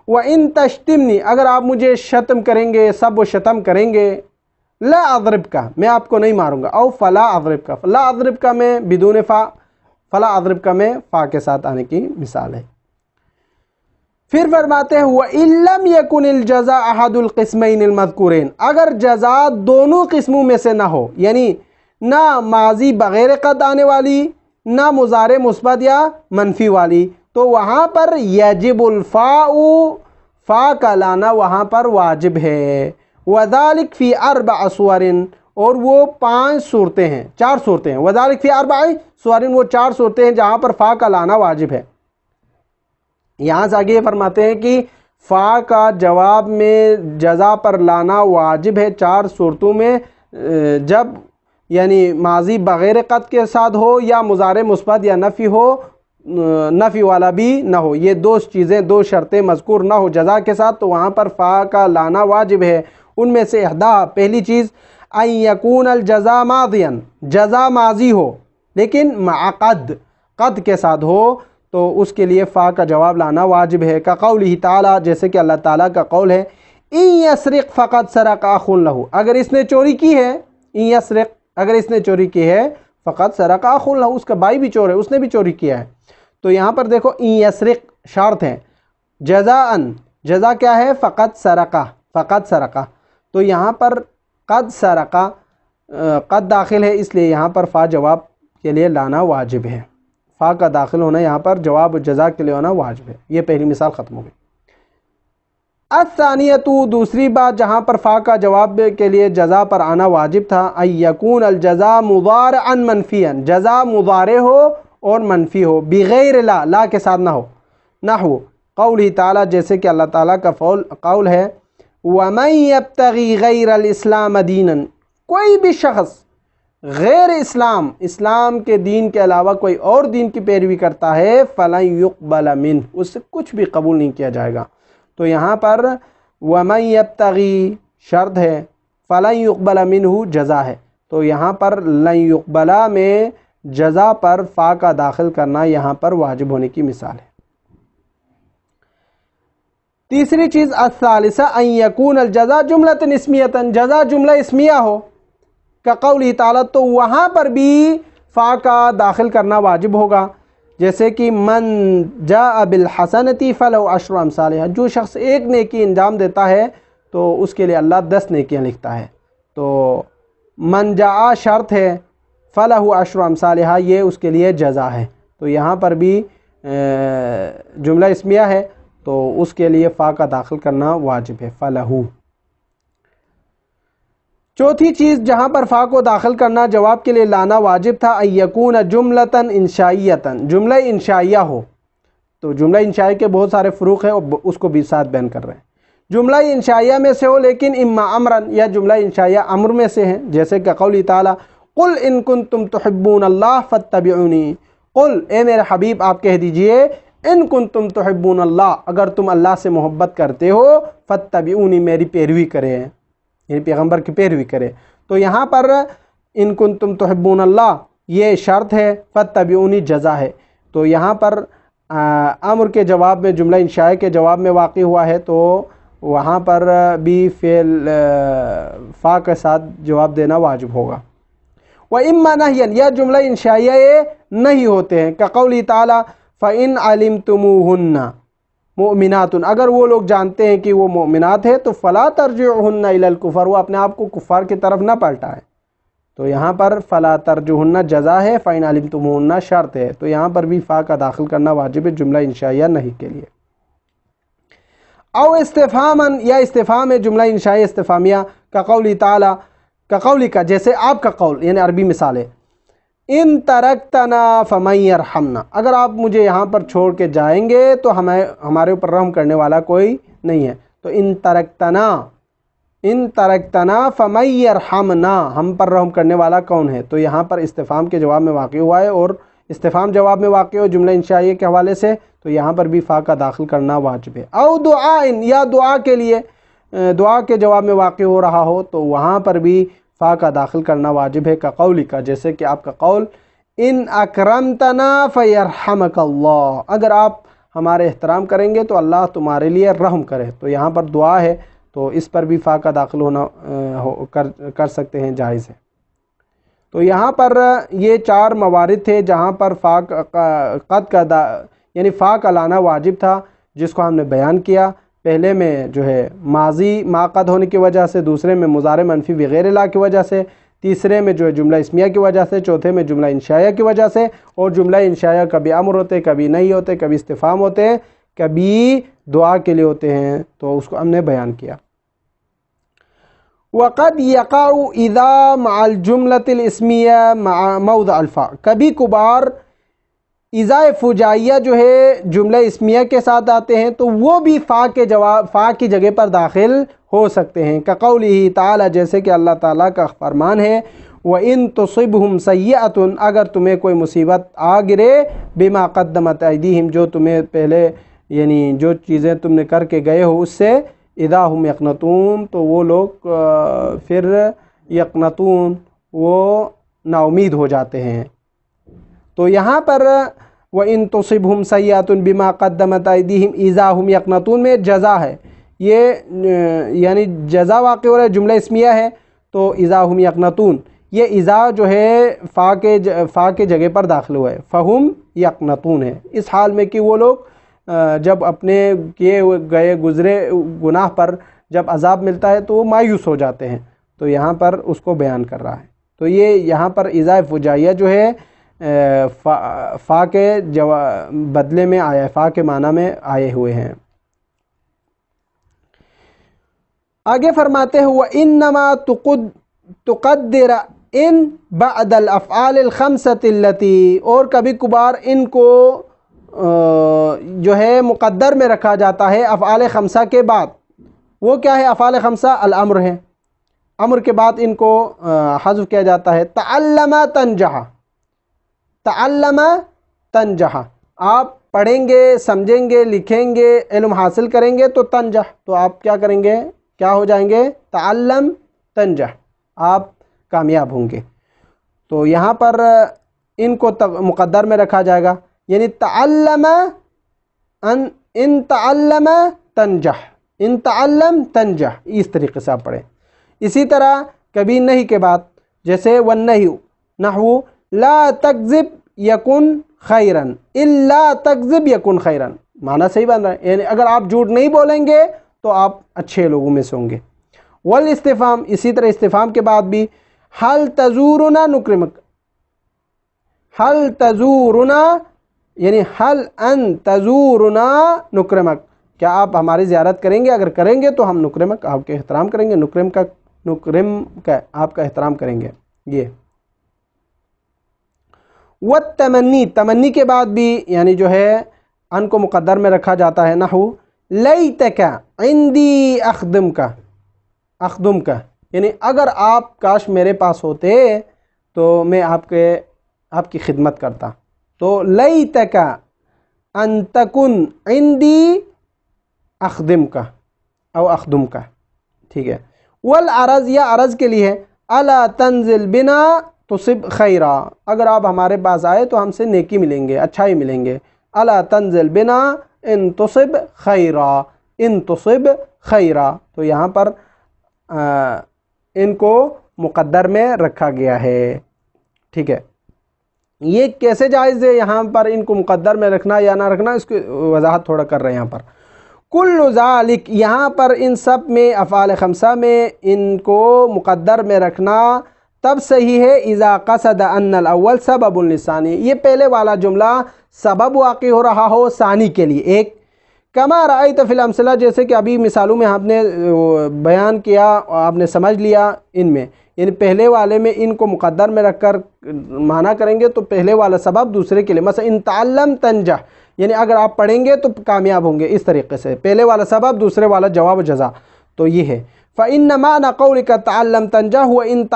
Speaker 1: وَإِن تشتمنی، اگر آپ مجھے شتم کریں گے، سب و شتم کریں گے، لا اضربک، میں آپ کو نہیں ماروں گا، او فلا اضربک، لا اضربک میں بدون فا، فلا اضربک میں فا کے ساتھ آنے کی مثال ہے. پھر فرماتے ہیں وَإِن لَمْ يَكُنِ الْجَزَاءُ أَحَدُ الْقِسْمَيْنِ الْمَذْكُورَيْنِ، اگر جزا دونوں قسموں میں سے نہ ہو، یعنی نہ ماضی بغیر قد آنے والی، نہ مضارع مثبت یا منفی والی، تو وہاں پر یجب الفاء، فا کا لانا وہاں پر واجب ہے. وَذَلِكَ فِي 4 صُوَرٍ، اور وہ 5 صورتیں ہیں، 4 صورتیں ہیں. وَذَلِكَ فِي 4 صُوَرٍ، وہ 4 صورتیں ہیں جہاں پر فا کا لانا واجب ہے. یہاں سے آگے یہ فرماتے ہیں کہ فا کا جواب میں جزا پر لانا واجب ہے 4 صورتوں میں، جب یعنی ماضی بغیر قد کے ساتھ ہو، یا مضارع مثبت یا نفی ہو، نفی والا بھی نہ ہو، یہ 2 چیزیں، 2 شرطیں مذکور نہ ہو جزا کے ساتھ، تو وہاں پر فا کا لانا واجب ہے. ان میں سے احدہ، پہلی چیز ان یکون الجزا ماضیا، جزا ماضی ہو لیکن مع قد کے ساتھ ہو، تو اس کے لیے فا کا جواب لانا واجب ہے. کا قولہ تعالی، جیسے کہ اللہ تعالیٰ کا قول ہے ان یسرق فقد سرق اخ لہ، اگر اس نے چوری کی ہے، ان یسرق، اگر اس نے چوری کی ہے، فقد سرق اخ لہ، اس کا بھائی بھی چور ہے، اس نے بھی چوری کیا ہے. تو یہاں پر دیکھو ان یسرق شرط ہے، جزاءً، جزا کیا ہے؟ فقط سرقہ، فقط سرقہ. تو یہاں پر قد سرقہ، قد داخل ہے، اس لیے یہاں پر فا جواب کے لیے لانا واجب ہے. فا کا داخل ہونا یہاں پر جواب جزا کے لیے ہونا واجب ہے. یہ پہلی مثال ختم ہو گئی. الثانیۃ، دوسری بات جہاں پر فا کا جواب کے لیے جزا پر آنا واجب تھا، ان یکون الجزا مضارعا منفیا، جزا مضارع ہو اور منفی ہو، بغیر لا، لا کے ساتھ نہ ہو. نحو قولہ تعالیٰ، جیسے کہ اللہ تعالیٰ کا قول ہے وَمَن يَبْتَغِي غَيْرَ الْإِسْلَامَ دِينًا، کوئی بھی شخص غیر اسلام، اسلام کے دین کے علاوہ کوئی اور دین کی پیروی کرتا ہے، فَلَن يُقْبَلَ مِنْهُ، اس سے کچھ بھی قبول نہیں کیا جائے گا. تو یہاں پر وَمَن يَبْتَغِي شرط ہے، فَلَن يُقْبَلَ مِنْهُ جزا ہے. تو یہاں پر لن يقبلا میں جزا پر فا کا داخل کرنا یہاں پر واجب ہونے کی مثال ہے. تیسری چیز الثالثہ ان یکون الجزا جملۃ اسمیۃ، جزا جملہ اسمیہ ہو، کقولہ تعالیٰ، تو وہاں پر بھی فا کا داخل کرنا واجب ہوگا. جیسے کہ من جاء بالحسنۃ فلہ عشر امثالھا، جو شخص ایک نیکی انجام دیتا ہے تو اس کے لیے اللہ 10 نیکیاں لکھتا ہے. تو من جاء شرط ہے، فلہ عشر امثالھا یہ اس کے لیے جزا ہے. تو یہاں پر بھی جملہ اسمیہ ہے تو اس کے لیے فا کا داخل کرنا واجب ہے، فلہ. چوتھی چیز جہاں پر فا کو داخل کرنا جواب کے لیے لانا واجب تھا، ان یکون جملۃ انشائیۃ، جملہ انشائیہ ہو. تو جملہ انشائیہ کے بہت سارے فروق ہیں اور اس کو بھی ساتھ بیان کر رہے ہیں. جملہ انشائیہ میں سے ہو لیکن اما امرن، یا جملہ انشائیہ امر میں سے ہیں، جیسے کہ قول تعالیٰ قل ان کنتم تحبون اللہ فاتبعونی، قل اے میرے حبیب آپ کہہ دیجئے ان کنتم تحبون اللہ، اگر تم اللہ سے محبت کرتے ہو، فاتبعونی میری پیروی کرے، یعنی پیغمبر کی پیروی کرے. تو یہاں پر ان کنتم تحبون اللہ یہ شرط ہے، فاتبعونی جزا ہے. تو یہاں پر امر کے جواب میں، جملہ انشائیہ کے جواب میں واقع ہوا ہے، تو وہاں پر بھی فعل فا کے ساتھ جواب دینا واجب ہوگا. وَإِمَّا نَهْيًا، یا جملہ انشائیہ نہیں ہوتے ہیں، کقول تعالیٰ فَإِنْ عَلِمْتُمُوهُنَّ مُؤْمِنَاتٌ، اگر وہ لوگ جانتے ہیں کہ وہ مؤمنات ہیں تو فَلَا تَرْجِعُهُنَّ إِلَى الْكُفَرِ، وہ اپنے آپ کو کفار کی طرف نہ پلٹائیں. تو یہاں پر فَلَا تَرْجِعُهُنَّ جزا ہے، فَإِنْ عَلِمْتُمُوهُنَّ شرط ہے. تو یہاں پر بھی فا کا داخل کرنا واجب ہے جملہ انشائیہ نہیں کے لیے. او استفہاماً، یا استفہام ہے جملہ انشائیہ استفہامیہ، کقول تعالیٰ، کقول کا جیسے آپ کا قول، یعنی عربی مثال ہے ان ترکتنا فمن یرحمنا، اگر آپ مجھے یہاں پر چھوڑ کے جائیں گے تو ہمارے اوپر رحم کرنے والا کوئی نہیں ہے. تو ان ترکتنا فمن یرحمنا، ہم پر رحم کرنے والا کون ہے؟ تو یہاں پر استفہام کے جواب میں واقع ہوا ہے، اور استفہام جواب میں واقع ہو جملہ انشائیہ کے حوالے سے، تو یہاں پر بھی فا کا داخل کرنا واجب ہے. او دعائن، یا دعا کے لیے، دعا کے جواب میں واقع ہو رہا ہو تو وہاں پر بھی فا کا داخل کرنا واجب ہے، کقول کا جیسے کہ آپ کا قول ان اکرمتنا فیرحمک اللہ، اگر آپ ہمارے احترام کریں گے تو اللہ تمہارے لیے رحم کرے. تو یہاں پر دعا ہے تو اس پر بھی فا کا داخل ہونا کر سکتے ہیں، جائز ہے. تو یہاں پر یہ 4 موارد تھے جہاں پر قد کا یعنی فا کا لانا واجب تھا، جس کو ہم نے بیان کیا. پہلے میں جو ہے ماضی ما قد ہونے کی وجہ سے، دوسرے میں مضارع منفی بغیر لا کی وجہ سے، تیسرے میں جو ہے جملہ اسمیہ کی وجہ سے، چوتھے میں جملہ انشائیہ کی وجہ سے. اور جملہ انشائیہ کبھی امر ہوتے، کبھی نہیں ہوتے، کبھی استفہام ہوتے، کبھی دعا کے لیے ہوتے ہیں، تو اس کو ہم نے بیان کیا. وقد یقع اذا مع الجملۃ الاسمیہ مع موضع الفاء، کبھی کبھار اذا فجائیہ جو ہے جملہ اسمیہ کے ساتھ آتے ہیں تو وہ بھی فا کی جگہ پر داخل ہو سکتے ہیں، کقولہ تعالی جیسے کہ اللہ تعالیٰ کا فرمان ہے وَإِن تُصِبْهُمْ سَيِّئَةٌ، اگر تمہیں کوئی مصیبت آ گرے بما قدمت ایدیہم، جو تمہیں پہلے یعنی جو چیزیں تم نے کر کے گئے ہو اس سے، اذا ہم یقنطون، تو وہ لوگ پھر یقنطون وہ نا امید ہو جاتے ہیں. تو یہاں پر وَإِن تُصِبْهُمْ سَيِّئَةٌ بِمَا قَدَّمَتْ أَيْدِيهِمْ إِذَا هُمْ يَقْنَطُونَ میں جزا ہے، یہ یعنی جزا واقع ہو رہا ہے، جملہ اسمیہ ہے تو إِذَا هُمْ يَقْنَطُونَ، یہ اذا جو ہے فا کے جگہ پر داخل ہوا ہے، فَهُمْ يَقْنَطُونَ ہے، اس حال میں کہ وہ لوگ جب اپنے کیے گئے گزرے گناہ پر جب عذاب ملتا ہے تو وہ مایوس ہو جاتے ہیں، تو یہاں پر اس کو بیان کر رہا ہے۔ تو یہ یہاں پر اذا فجائیہ جو ہے فا کے بدلے میں آیا ہے، فا کے معنی میں آئے ہوئے ہیں۔ آگے فرماتے ہیں وَإِنَّمَا تُقَدِّرَ ان بعد الافعال الخمسۃ التي، اور کبھی کبھار ان کو جو ہے مقدر میں رکھا جاتا ہے افعال خمسہ کے بعد۔ وہ کیا ہے افعال خمسہ؟ الامر ہے، امر کے بعد ان کو حذف کیا جاتا ہے۔ تعلم تنجح، تعلم تنجح، آپ پڑھیں گے، سمجھیں گے، لکھیں گے، علم حاصل کریں گے تو تنجح، تو آپ کیا کریں گے؟ کیا ہو جائیں گے؟ تعلم تنجح، آپ کامیاب ہوں گے۔ تو یہاں پر ان کو مقدر میں رکھا جائے گا، یعنی تعلم ان تعلم تنجح، ان تعلم تنجح، اس طریقے سے آپ پڑھیں۔ اسی طرح کبھی نہیں کے بعد، جیسے والنحو، نحو لا تکذب یکن خیرن، الا تکذب یکن خیرن، معنی صحیح بن رہا ہے، یعنی اگر آپ جھوٹ نہیں بولیں گے تو آپ اچھے لوگوں میں سے ہوں گے۔ والاستفہام، اسی طرح استفہام کے بعد بھی حل تزورنا نکرمک، حل تزورنا یعنی حل ان تزورنا نکرمک، کیا آپ ہماری زیارت کریں گے؟ اگر کریں گے تو ہم نکرمک، آپ کے احترام کریں گے، نکرم کا آپ کا احترام کریں گے۔ یہ والتمنی، تمنی کے بعد بھی یعنی جو ہے ان کو مقدر میں رکھا جاتا ہے۔ نحو لیتک عندی اخدمک، اخدمک یعنی اگر آپ کاش میرے پاس ہوتے تو میں آپ کی خدمت کرتا۔ تو لیتک ان تکن عندی اخدمک او اخدمک، ٹھیک ہے۔ والعرض، یا عرض کے لیے الا تنزل بنا تصب خیرا، اگر آپ ہمارے پاس آئے تو ہم سے نیکی ملیں گے، اچھائی ملیں گے۔ الا تنزل بنا ان تصب خیرا، ان تصب خیرا، تو یہاں پر ان کو مقدر میں رکھا گیا ہے، ٹھیک ہے۔ یہ کیسے جائز ہے یہاں پر ان کو مقدر میں رکھنا یا نہ رکھنا، اس کی وضاحت تھوڑا کر رہے ہیں یہاں پر۔ کل ذالک، یہاں پر ان سب میں افعال خمسہ میں ان کو مقدر میں رکھنا تب صحیح ہے اذا قصد ان الاول سبب للثانی، یہ پہلے والا جملہ سبب واقع ہو رہا ہو ثانی کے لیے۔ ایک کما رأیت فی الامثلہ، جیسے کہ ابھی مثالوں میں آپ نے بیان کیا، آپ نے سمجھ لیا ان میں، یعنی پہلے والے میں ان کو مقدر میں رکھ کر معنی کریں گے تو پہلے والا سبب دوسرے کے لیے، مثلا ان تعلم تنجح، یعنی اگر آپ پڑھیں گے تو کامیاب ہوں گے، اس طریقے سے پہلے والا سبب دوسرے والا جواب و جزا، تو یہ ہے۔ فإن معنى قولك تعلم تنجح وإن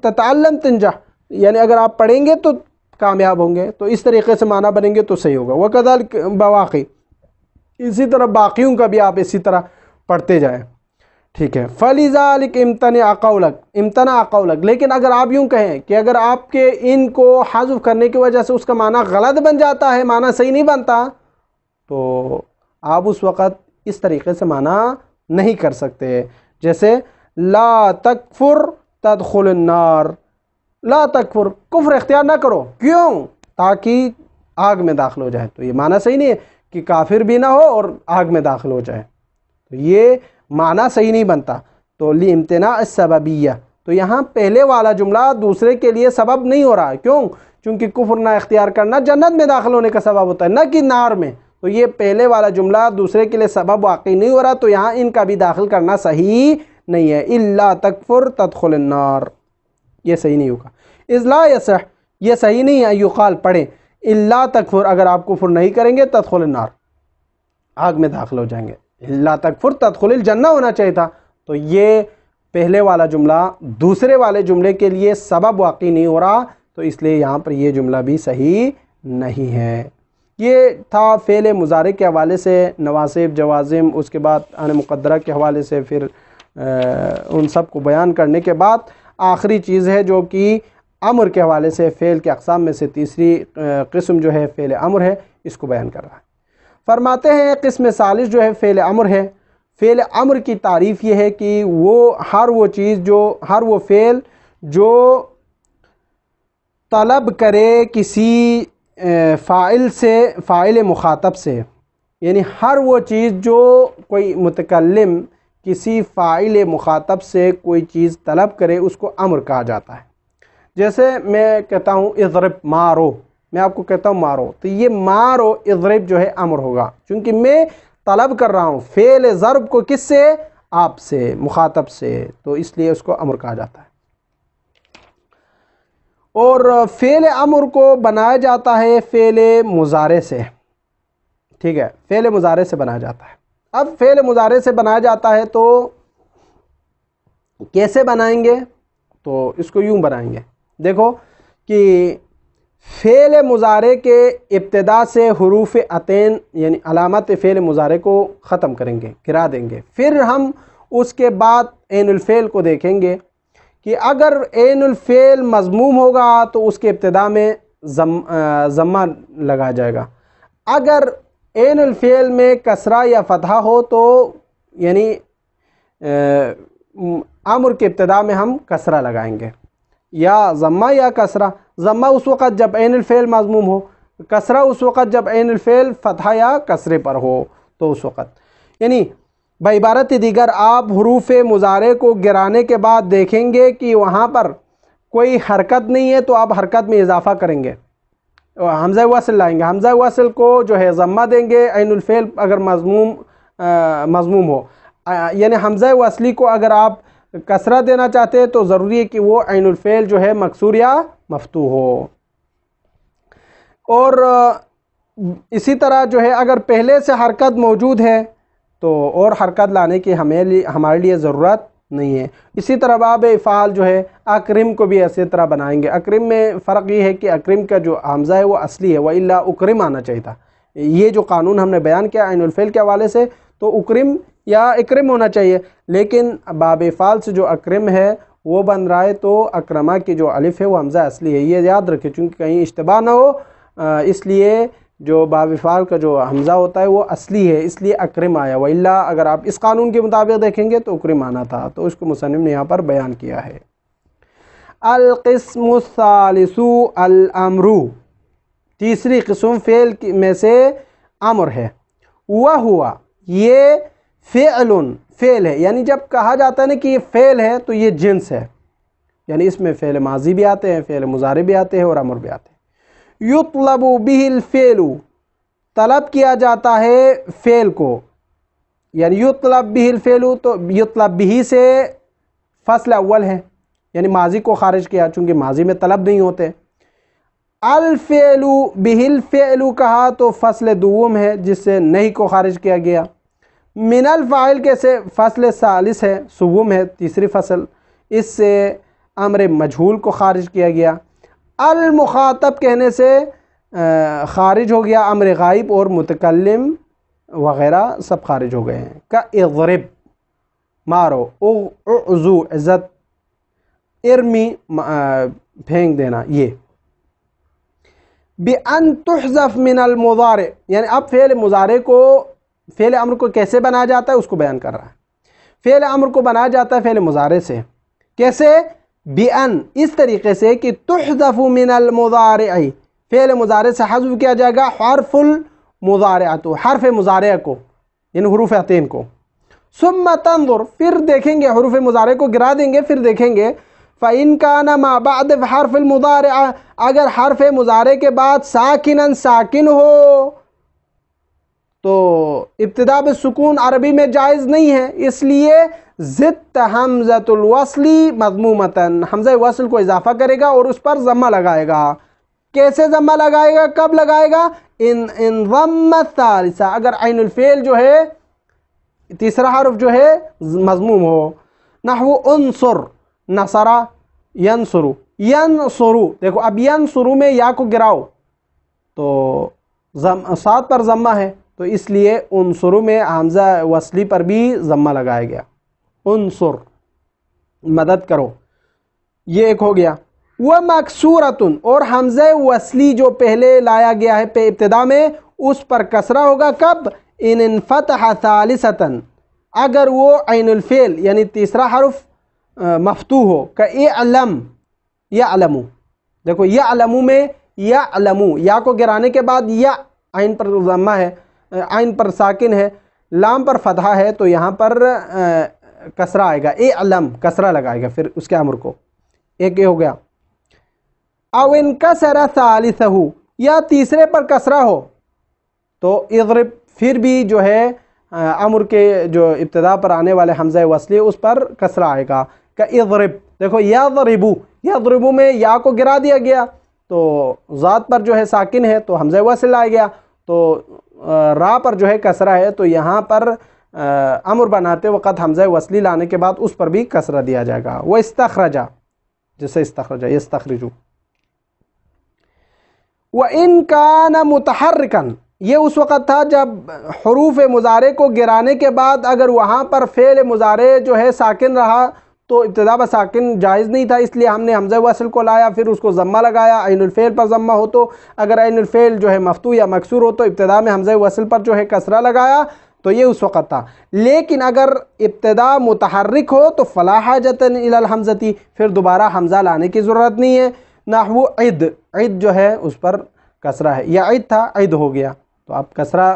Speaker 1: تتعلم تنجح، یعنی اگر آپ پڑھیں گے تو کامیاب ہوں گے، تو اس طریقے سے معنی بنیں گے تو صحیح ہوگا۔ وَكَذَلِكَ بواقی، اسی طرح باقیوں کا بھی آپ اسی طرح پڑھتے جائیں، ٹھیک ہے۔ فَلِذَلِكَ امتنع قولك، امتنع قولك، لیکن اگر آپ یوں کہیں کہ اگر آپ کے ان کو حذف کرنے کی وجہ سے اس کا معنی غلط بن جاتا ہے، معنی صحیح نہیں بنتا، تو آپ اس وقت اس طریقے سے معنی نہیں کر سکتے، جیسے لا تکفر تدخل النار، لا تکفر، کفر اختیار نہ کرو، کیوں؟ تاکہ آگ میں داخل ہو جائے، تو یہ معنی صحیح نہیں ہے کہ کافر بھی نہ ہو اور آگ میں داخل ہو جائے، تو یہ معنی صحیح نہیں بنتا۔ تو لامتناع السببیہ، تو یہاں پہلے والا جملہ دوسرے کے لیے سبب نہیں ہو رہا ہے، کیوں؟ چونکہ کفر نہ اختیار کرنا جنت میں داخل ہونے کا سبب ہوتا ہے، نہ کہ نار میں، تو یہ پہلے والا جملہ دوسرے کے لیے سبب واقع نہیں ہو رہا، تو یہاں ان کا بھی داخل کرنا صحیح نہیں ہے۔ الا تکفر تدخل النار، یہ صحیح نہیں ہوگا۔ اذ لا یصح، یہ صحیح نہیں ہے یقال پڑھیں الا تکفر، اگر آپ کفر نہیں کریں گے تدخل النار، آگ میں داخل ہو جائیں گے، الا تکفر تدخل الجنہ ہونا چاہیے تھا، تو یہ پہلے والا جملہ دوسرے والے جملے کے لیے سبب واقع نہیں ہو رہا، تو اس لیے یہاں پر یہ جملہ بھی صحیح نہیں ہے۔ یہ تھا فعل مضارع کے حوالے سے نواسب، جوازم، اس کے بعد ان مقدرہ کے حوالے سے، پھر ان سب کو بیان کرنے کے بعد آخری چیز ہے جو کہ امر کے حوالے سے، فعل کے اقسام میں سے تیسری قسم جو ہے فعل امر ہے، اس کو بیان کر رہا ہے۔ فرماتے ہیں قسم ثالث جو ہے فعل امر ہے۔ فعل امر کی تعریف یہ ہے کہ وہ ہر وہ فعل جو طلب کرے کسی فاعل سے، فاعل مخاطب سے، یعنی ہر وہ چیز جو کوئی متکلم کسی فاعل مخاطب سے کوئی چیز طلب کرے اس کو امر کہا جاتا ہے۔ جیسے میں کہتا ہوں اضرب، مارو، میں آپ کو کہتا ہوں مارو، تو یہ مارو اضرب جو ہے امر ہوگا، چونکہ میں طلب کر رہا ہوں فعل ضرب کو کس سے؟ آپ سے، مخاطب سے، تو اس لیے اس کو امر کہا جاتا ہے۔ اور فعل امر کو بنایا جاتا ہے فعل مضارع سے، ٹھیک ہے، فعل مضارع سے بنایا جاتا ہے۔ اب فعل مضارع سے بنایا جاتا ہے تو کیسے بنائیں گے؟ تو اس کو یوں بنائیں گے، دیکھو کہ فعل مضارع کے ابتدا سے حروف عطین یعنی علامت فعل مضارع کو ختم کریں گے، گرا دیں گے، پھر ہم اس کے بعد عین الفعل کو دیکھیں گے کہ اگر عین الفعل مضموم ہوگا تو اس کے ابتدا میں ضمہ لگا جائے گا، اگر عین الفعل میں کسرہ یا فتحہ ہو تو یعنی امر کے ابتدا میں ہم کسرہ لگائیں گے، یا ضمہ یا کسرہ۔ ضمہ اس وقت جب عین الفعل مضموم ہو، کسرہ اس وقت جب عین الفعل فتحہ یا کسرے پر ہو، تو اس وقت یعنی بعبارت دیگر آپ حروف مضارع کو گرانے کے بعد دیکھیں گے کہ وہاں پر کوئی حرکت نہیں ہے تو آپ حرکت میں اضافہ کریں گے، حمزہ وصل لائیں گے، حمزہ وصل کو جو ہے ضمہ دیں گے عین الفعل اگر مضموم ہو، یعنی حمزہ وصلی کو اگر آپ کسرہ دینا چاہتے ہیں تو ضروری ہے کہ وہ عین الفعل جو ہے مکسور یا مفتوح ہو۔ اور اسی طرح جو ہے اگر پہلے سے حرکت موجود ہے تو اور حرکت لانے کی ہمارے لیے ضرورت نہیں ہے۔ اسی طرح باب افعال جو ہے اکرم کو بھی اسی طرح بنائیں گے۔ اکرم میں فرق یہ ہے کہ اکرم کا جو حمزہ ہے وہ اصلی ہے، وَإِلَّا اکرم آنا چاہیے تھا۔ یہ جو قانون ہم نے بیان کیا عین الفعل کے حوالے سے تو اکرم یا اکرم ہونا چاہیے، لیکن باب افعال سے جو اکرم ہے وہ بن رہا ہے تو اکرمہ کی جو الف ہے وہ حمزہ اصلی ہے، یہ یاد رکھیں چونکہ کہیں اشتباہ نہ ہو، اس لیے جو باب افعال کا جو حمزہ ہوتا ہے وہ اصلی ہے، اس لیے اکرم آیا، وَإِلَّا اگر آپ اس قانون کے مطابق دیکھیں گے تو اکرم آنا تھا، تو اس کو مصنف نے یہاں پر بیان کیا ہے۔ القسم الثالث الامر، تیسری قسم فعل میں سے امر ہے، وَهُوَ، یہ فعل ہے، یعنی جب کہا جاتا ہے نا کہ یہ فعل ہے تو یہ جنس ہے، یعنی اس میں فعل ماضی بھی آتے ہیں، فعل مضارع بھی آتے ہیں اور امر بھی آتے ہیں۔ یطلب به الفعل، طلب کیا جاتا ہے فعل کو، یعنی یطلب به الفعل تو یطلب به سے فصل اول ہے، یعنی ماضی کو خارج کیا چونکہ ماضی میں طلب نہیں ہوتے۔ الفعل به الفعل کہا تو فصل دوم ہے جس سے نہیں کو خارج کیا گیا۔ من الفاعل کے سے فصل ثالث ہے، سوم ہے تیسری فصل، اس سے امر مجہول کو خارج کیا گیا۔ المخاطب کہنے سے خارج ہو گیا امر غائب اور متکلم وغیرہ سب خارج ہو گئے ہیں، کا اضرب، مارو، اعزو، عزت، ارمی، پھینک دینا، یہ بِأَن تُحْذَف من المضارع، یعنی اب فعل مضارع کو فعل امر کو کیسے بنایا جاتا ہے اس کو بیان کر رہا ہے۔ فعل امر کو بنایا جاتا ہے فعل مضارع سے، کیسے؟ بِأَن، اس طریقے سے کہ تُحْذَف من المضارع، فعل مضارع سے حذف کیا جائے گا حرف المضارعۃ، حرف مضارع کو، یعنی حروف عطین کو۔ ثم تنظر، پھر دیکھیں گے حروف مضارع کو گرا دیں گے، پھر دیکھیں گے فَإِن كَانَ مَا بَعْدَ حرف المضارع، اگر حرف مضارع کے بعد ساکنن ساکن ہو تو ابتدا بالسکون عربی میں جائز نہیں ہے، اس لیے زدت حمزۃ الوصلی مضمومتاً، حمزہ وصل کو اضافہ کرے گا اور اس پر ضمہ لگائے گا۔ کیسے ضمہ لگائے گا؟ کب لگائے گا؟ ان ضم الثالثہ، اگر عین الفعل جو ہے تیسرا حرف جو ہے مضموم ہو، نحو انصر، نصرہ، ینصرو، ینصرو، دیکھو اب ینصرو میں یا کو گراؤ تو صاد پر ضمہ ہے تو اس لیے انصرو میں حمزہ وصلی پر بھی ضمہ لگایا گیا، انصر، مدد کرو، یہ ایک ہو گیا۔ وَمَكْسُورَةٌ، اور حمزہ وصلی جو پہلے لایا گیا ہے ابتدا میں اس پر کسرہ ہوگا، کب؟ ان انفتح ثالثتاً، اگر وہ عین الفعل یعنی تیسرا حرف مفتوح ہو، کَإِعْلَمْ، یعلمو، دیکھو یعلمو میں یعلمو، یا کو گرانے کے بعد یا عین پر ضمہ ہے، عین پر ساکن ہے، لام پر فتحہ ہے، تو یہاں پر کسرہ آئے گا، اعلم کسرہ لگائے گا پھر اس کے امر کو، ایک یہ ہو گیا۔ او انکسر ثالثہ، یا تیسرے پر کسرہ ہو تو اضرب، پھر بھی جو ہے امر کے جو ابتدا پر آنے والے حمزہ وصلی اس پر کسرہ آئے گا، کہ اضرب، دیکھو یضربو، یضربو میں یا کو گرا دیا گیا تو ذات پر جو ہے ساکن ہے تو حمزہ وصل آ گیا، تو را پر جو ہے کسرہ ہے، تو یہاں پر امر بناتے وقت حمزہ وصلی لانے کے بعد اس پر بھی کسرہ دیا جائے گا۔ وہ استخرجا، جیسے استخرجا یستخرجو۔ وَإِن كَانَ مُتَحَرِّكًا، یہ اس وقت تھا جب حروف مضارع کو گرانے کے بعد اگر وہاں پر فعل مضارع جو ہے ساکن رہا تو ابتدا پر ساکن جائز نہیں تھا، اس لیے ہم نے حمزہ وصل کو لایا، پھر اس کو ضمہ لگایا، عین الفعل پر ضمہ ہو تو، اگر عین الفعل جو ہے مفتوح یا مکسور ہو تو ابتدا میں حمزہ وصل پر جو ہے کسرہ لگایا، تو یہ اس وقت تھا۔ لیکن اگر ابتدا متحرک ہو تو فلا حاجۃ الی الحمزۃ، پھر دوبارہ حمزہ لانے کی ضرورت نہیں ہے۔ نحو عد، عد جو ہے اس پر کسرہ ہے، یا عد تھا عد ہو گیا، تو اب کسرہ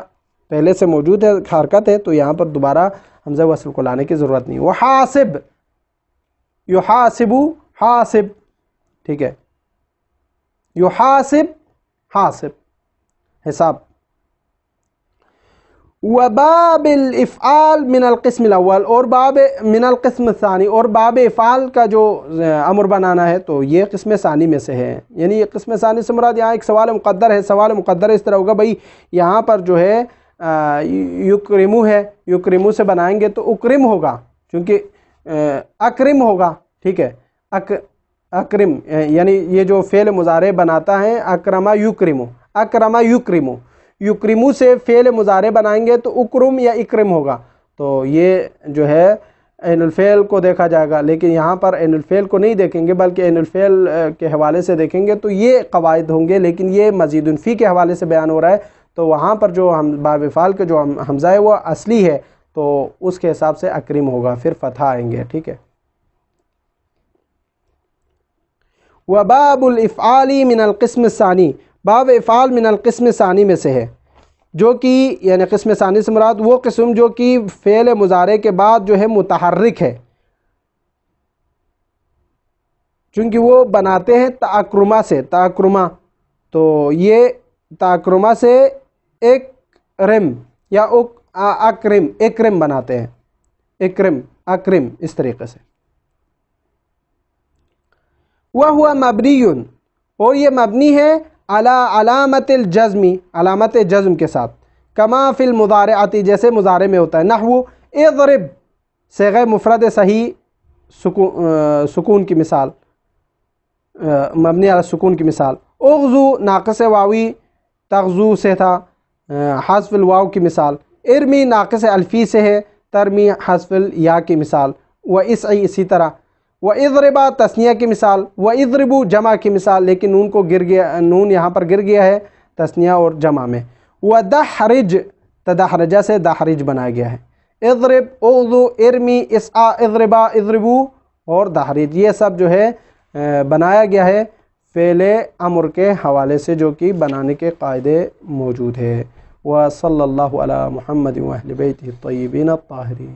Speaker 1: پہلے سے موجود ہے، حرکت ہے، تو یہاں پر دوبارہ حمزہ وصل کو لانے کی ضرورت نہیں۔ وحاسب، یحاسب، حاسب، ٹھیک ہے، یحاسب حاسب، حساب۔ وباب الافعال من القسم الاول، اور باب من القسم الثانی، اور باب افعال کا جو امر بنانا ہے تو یہ قسم ثانی میں سے ہے، یعنی یہ قسم ثانی سے مراد یہاں ایک سوال مقدر ہے۔ سوال مقدر اس طرح ہوگا، بھئی یہاں پر جو ہے یکرمو ہے، یکرمو سے بنائیں گے تو اکرم ہوگا، چونکہ اکرم ہوگا، ٹھیک ہے، اکرم یعنی یہ جو فعل مضارع بناتا ہے اکرما یکرمو، اکرما یکرمو، یکرمو سے فعل مضارع بنائیں گے تو اکرم یا اکرم ہوگا، تو یہ جو ہے عین الفعل کو دیکھا جائے گا، لیکن یہاں پر عین الفعل کو نہیں دیکھیں گے بلکہ عین الفعل کے حوالے سے دیکھیں گے، تو یہ قواعد ہوں گے، لیکن یہ مزید فی کے حوالے سے بیان ہو رہا ہے، تو وہاں پر جو باب افعال کے جو حمزہ ہے وہ اصلی ہے، تو اس کے حساب سے اکرم ہوگا، پھر فتح آئیں گے، ٹھیک ہے۔ وباب الافعال من القسم الثانی، باب افعال من القسم الثانی میں سے ہے، جو کہ یعنی قسم ثانی سے مراد وہ قسم جو کہ فعل مضارع کے بعد جو ہے متحرک ہے، چونکہ وہ بناتے ہیں تاکرما سے، تاکرما، تو یہ تاکرما سے اکرم یا اکرم، اکرم بناتے ہیں، اکرم، اکرم، اس طریقے سے۔ وَهُوَ مَبْنِيٌّ، اور یہ مبنی ہے علی علامت الجزمی، علامت جزم کے ساتھ، کما فی المضارعات، جیسے مضارع میں ہوتا ہے۔ نحو اضرب، صیغہ مفرد صحیح سکون کی مثال، مبنی علی سکون کی مثال۔ اغزو، ناقص واوی تغزو سے تھا، حذف الواو کی مثال۔ ارمی، ناقص الفی سے ہے، ترمی حذف الیا کی مثال۔ واسعی، اسی طرح۔ واضربا، تثنیہ کی مثال۔ واضربو، جمع کی مثال، لیکن نون کو گر گیا، نون یہاں پر گر گیا ہے تثنیہ اور جمع میں۔ ودحرج، تدحرجہ سے دحرج بنایا گیا ہے۔ اضرب، اغزو، ارمی، اسعا، اضربا، اضربو اور دحرج، یہ سب جو ہے بنایا گیا ہے فعل امر کے حوالے سے، جو کہ بنانے کے قاعدے موجود ہے۔ وصلی اللہ علی محمد و اہل بیتہ الطیبین الطاہرین۔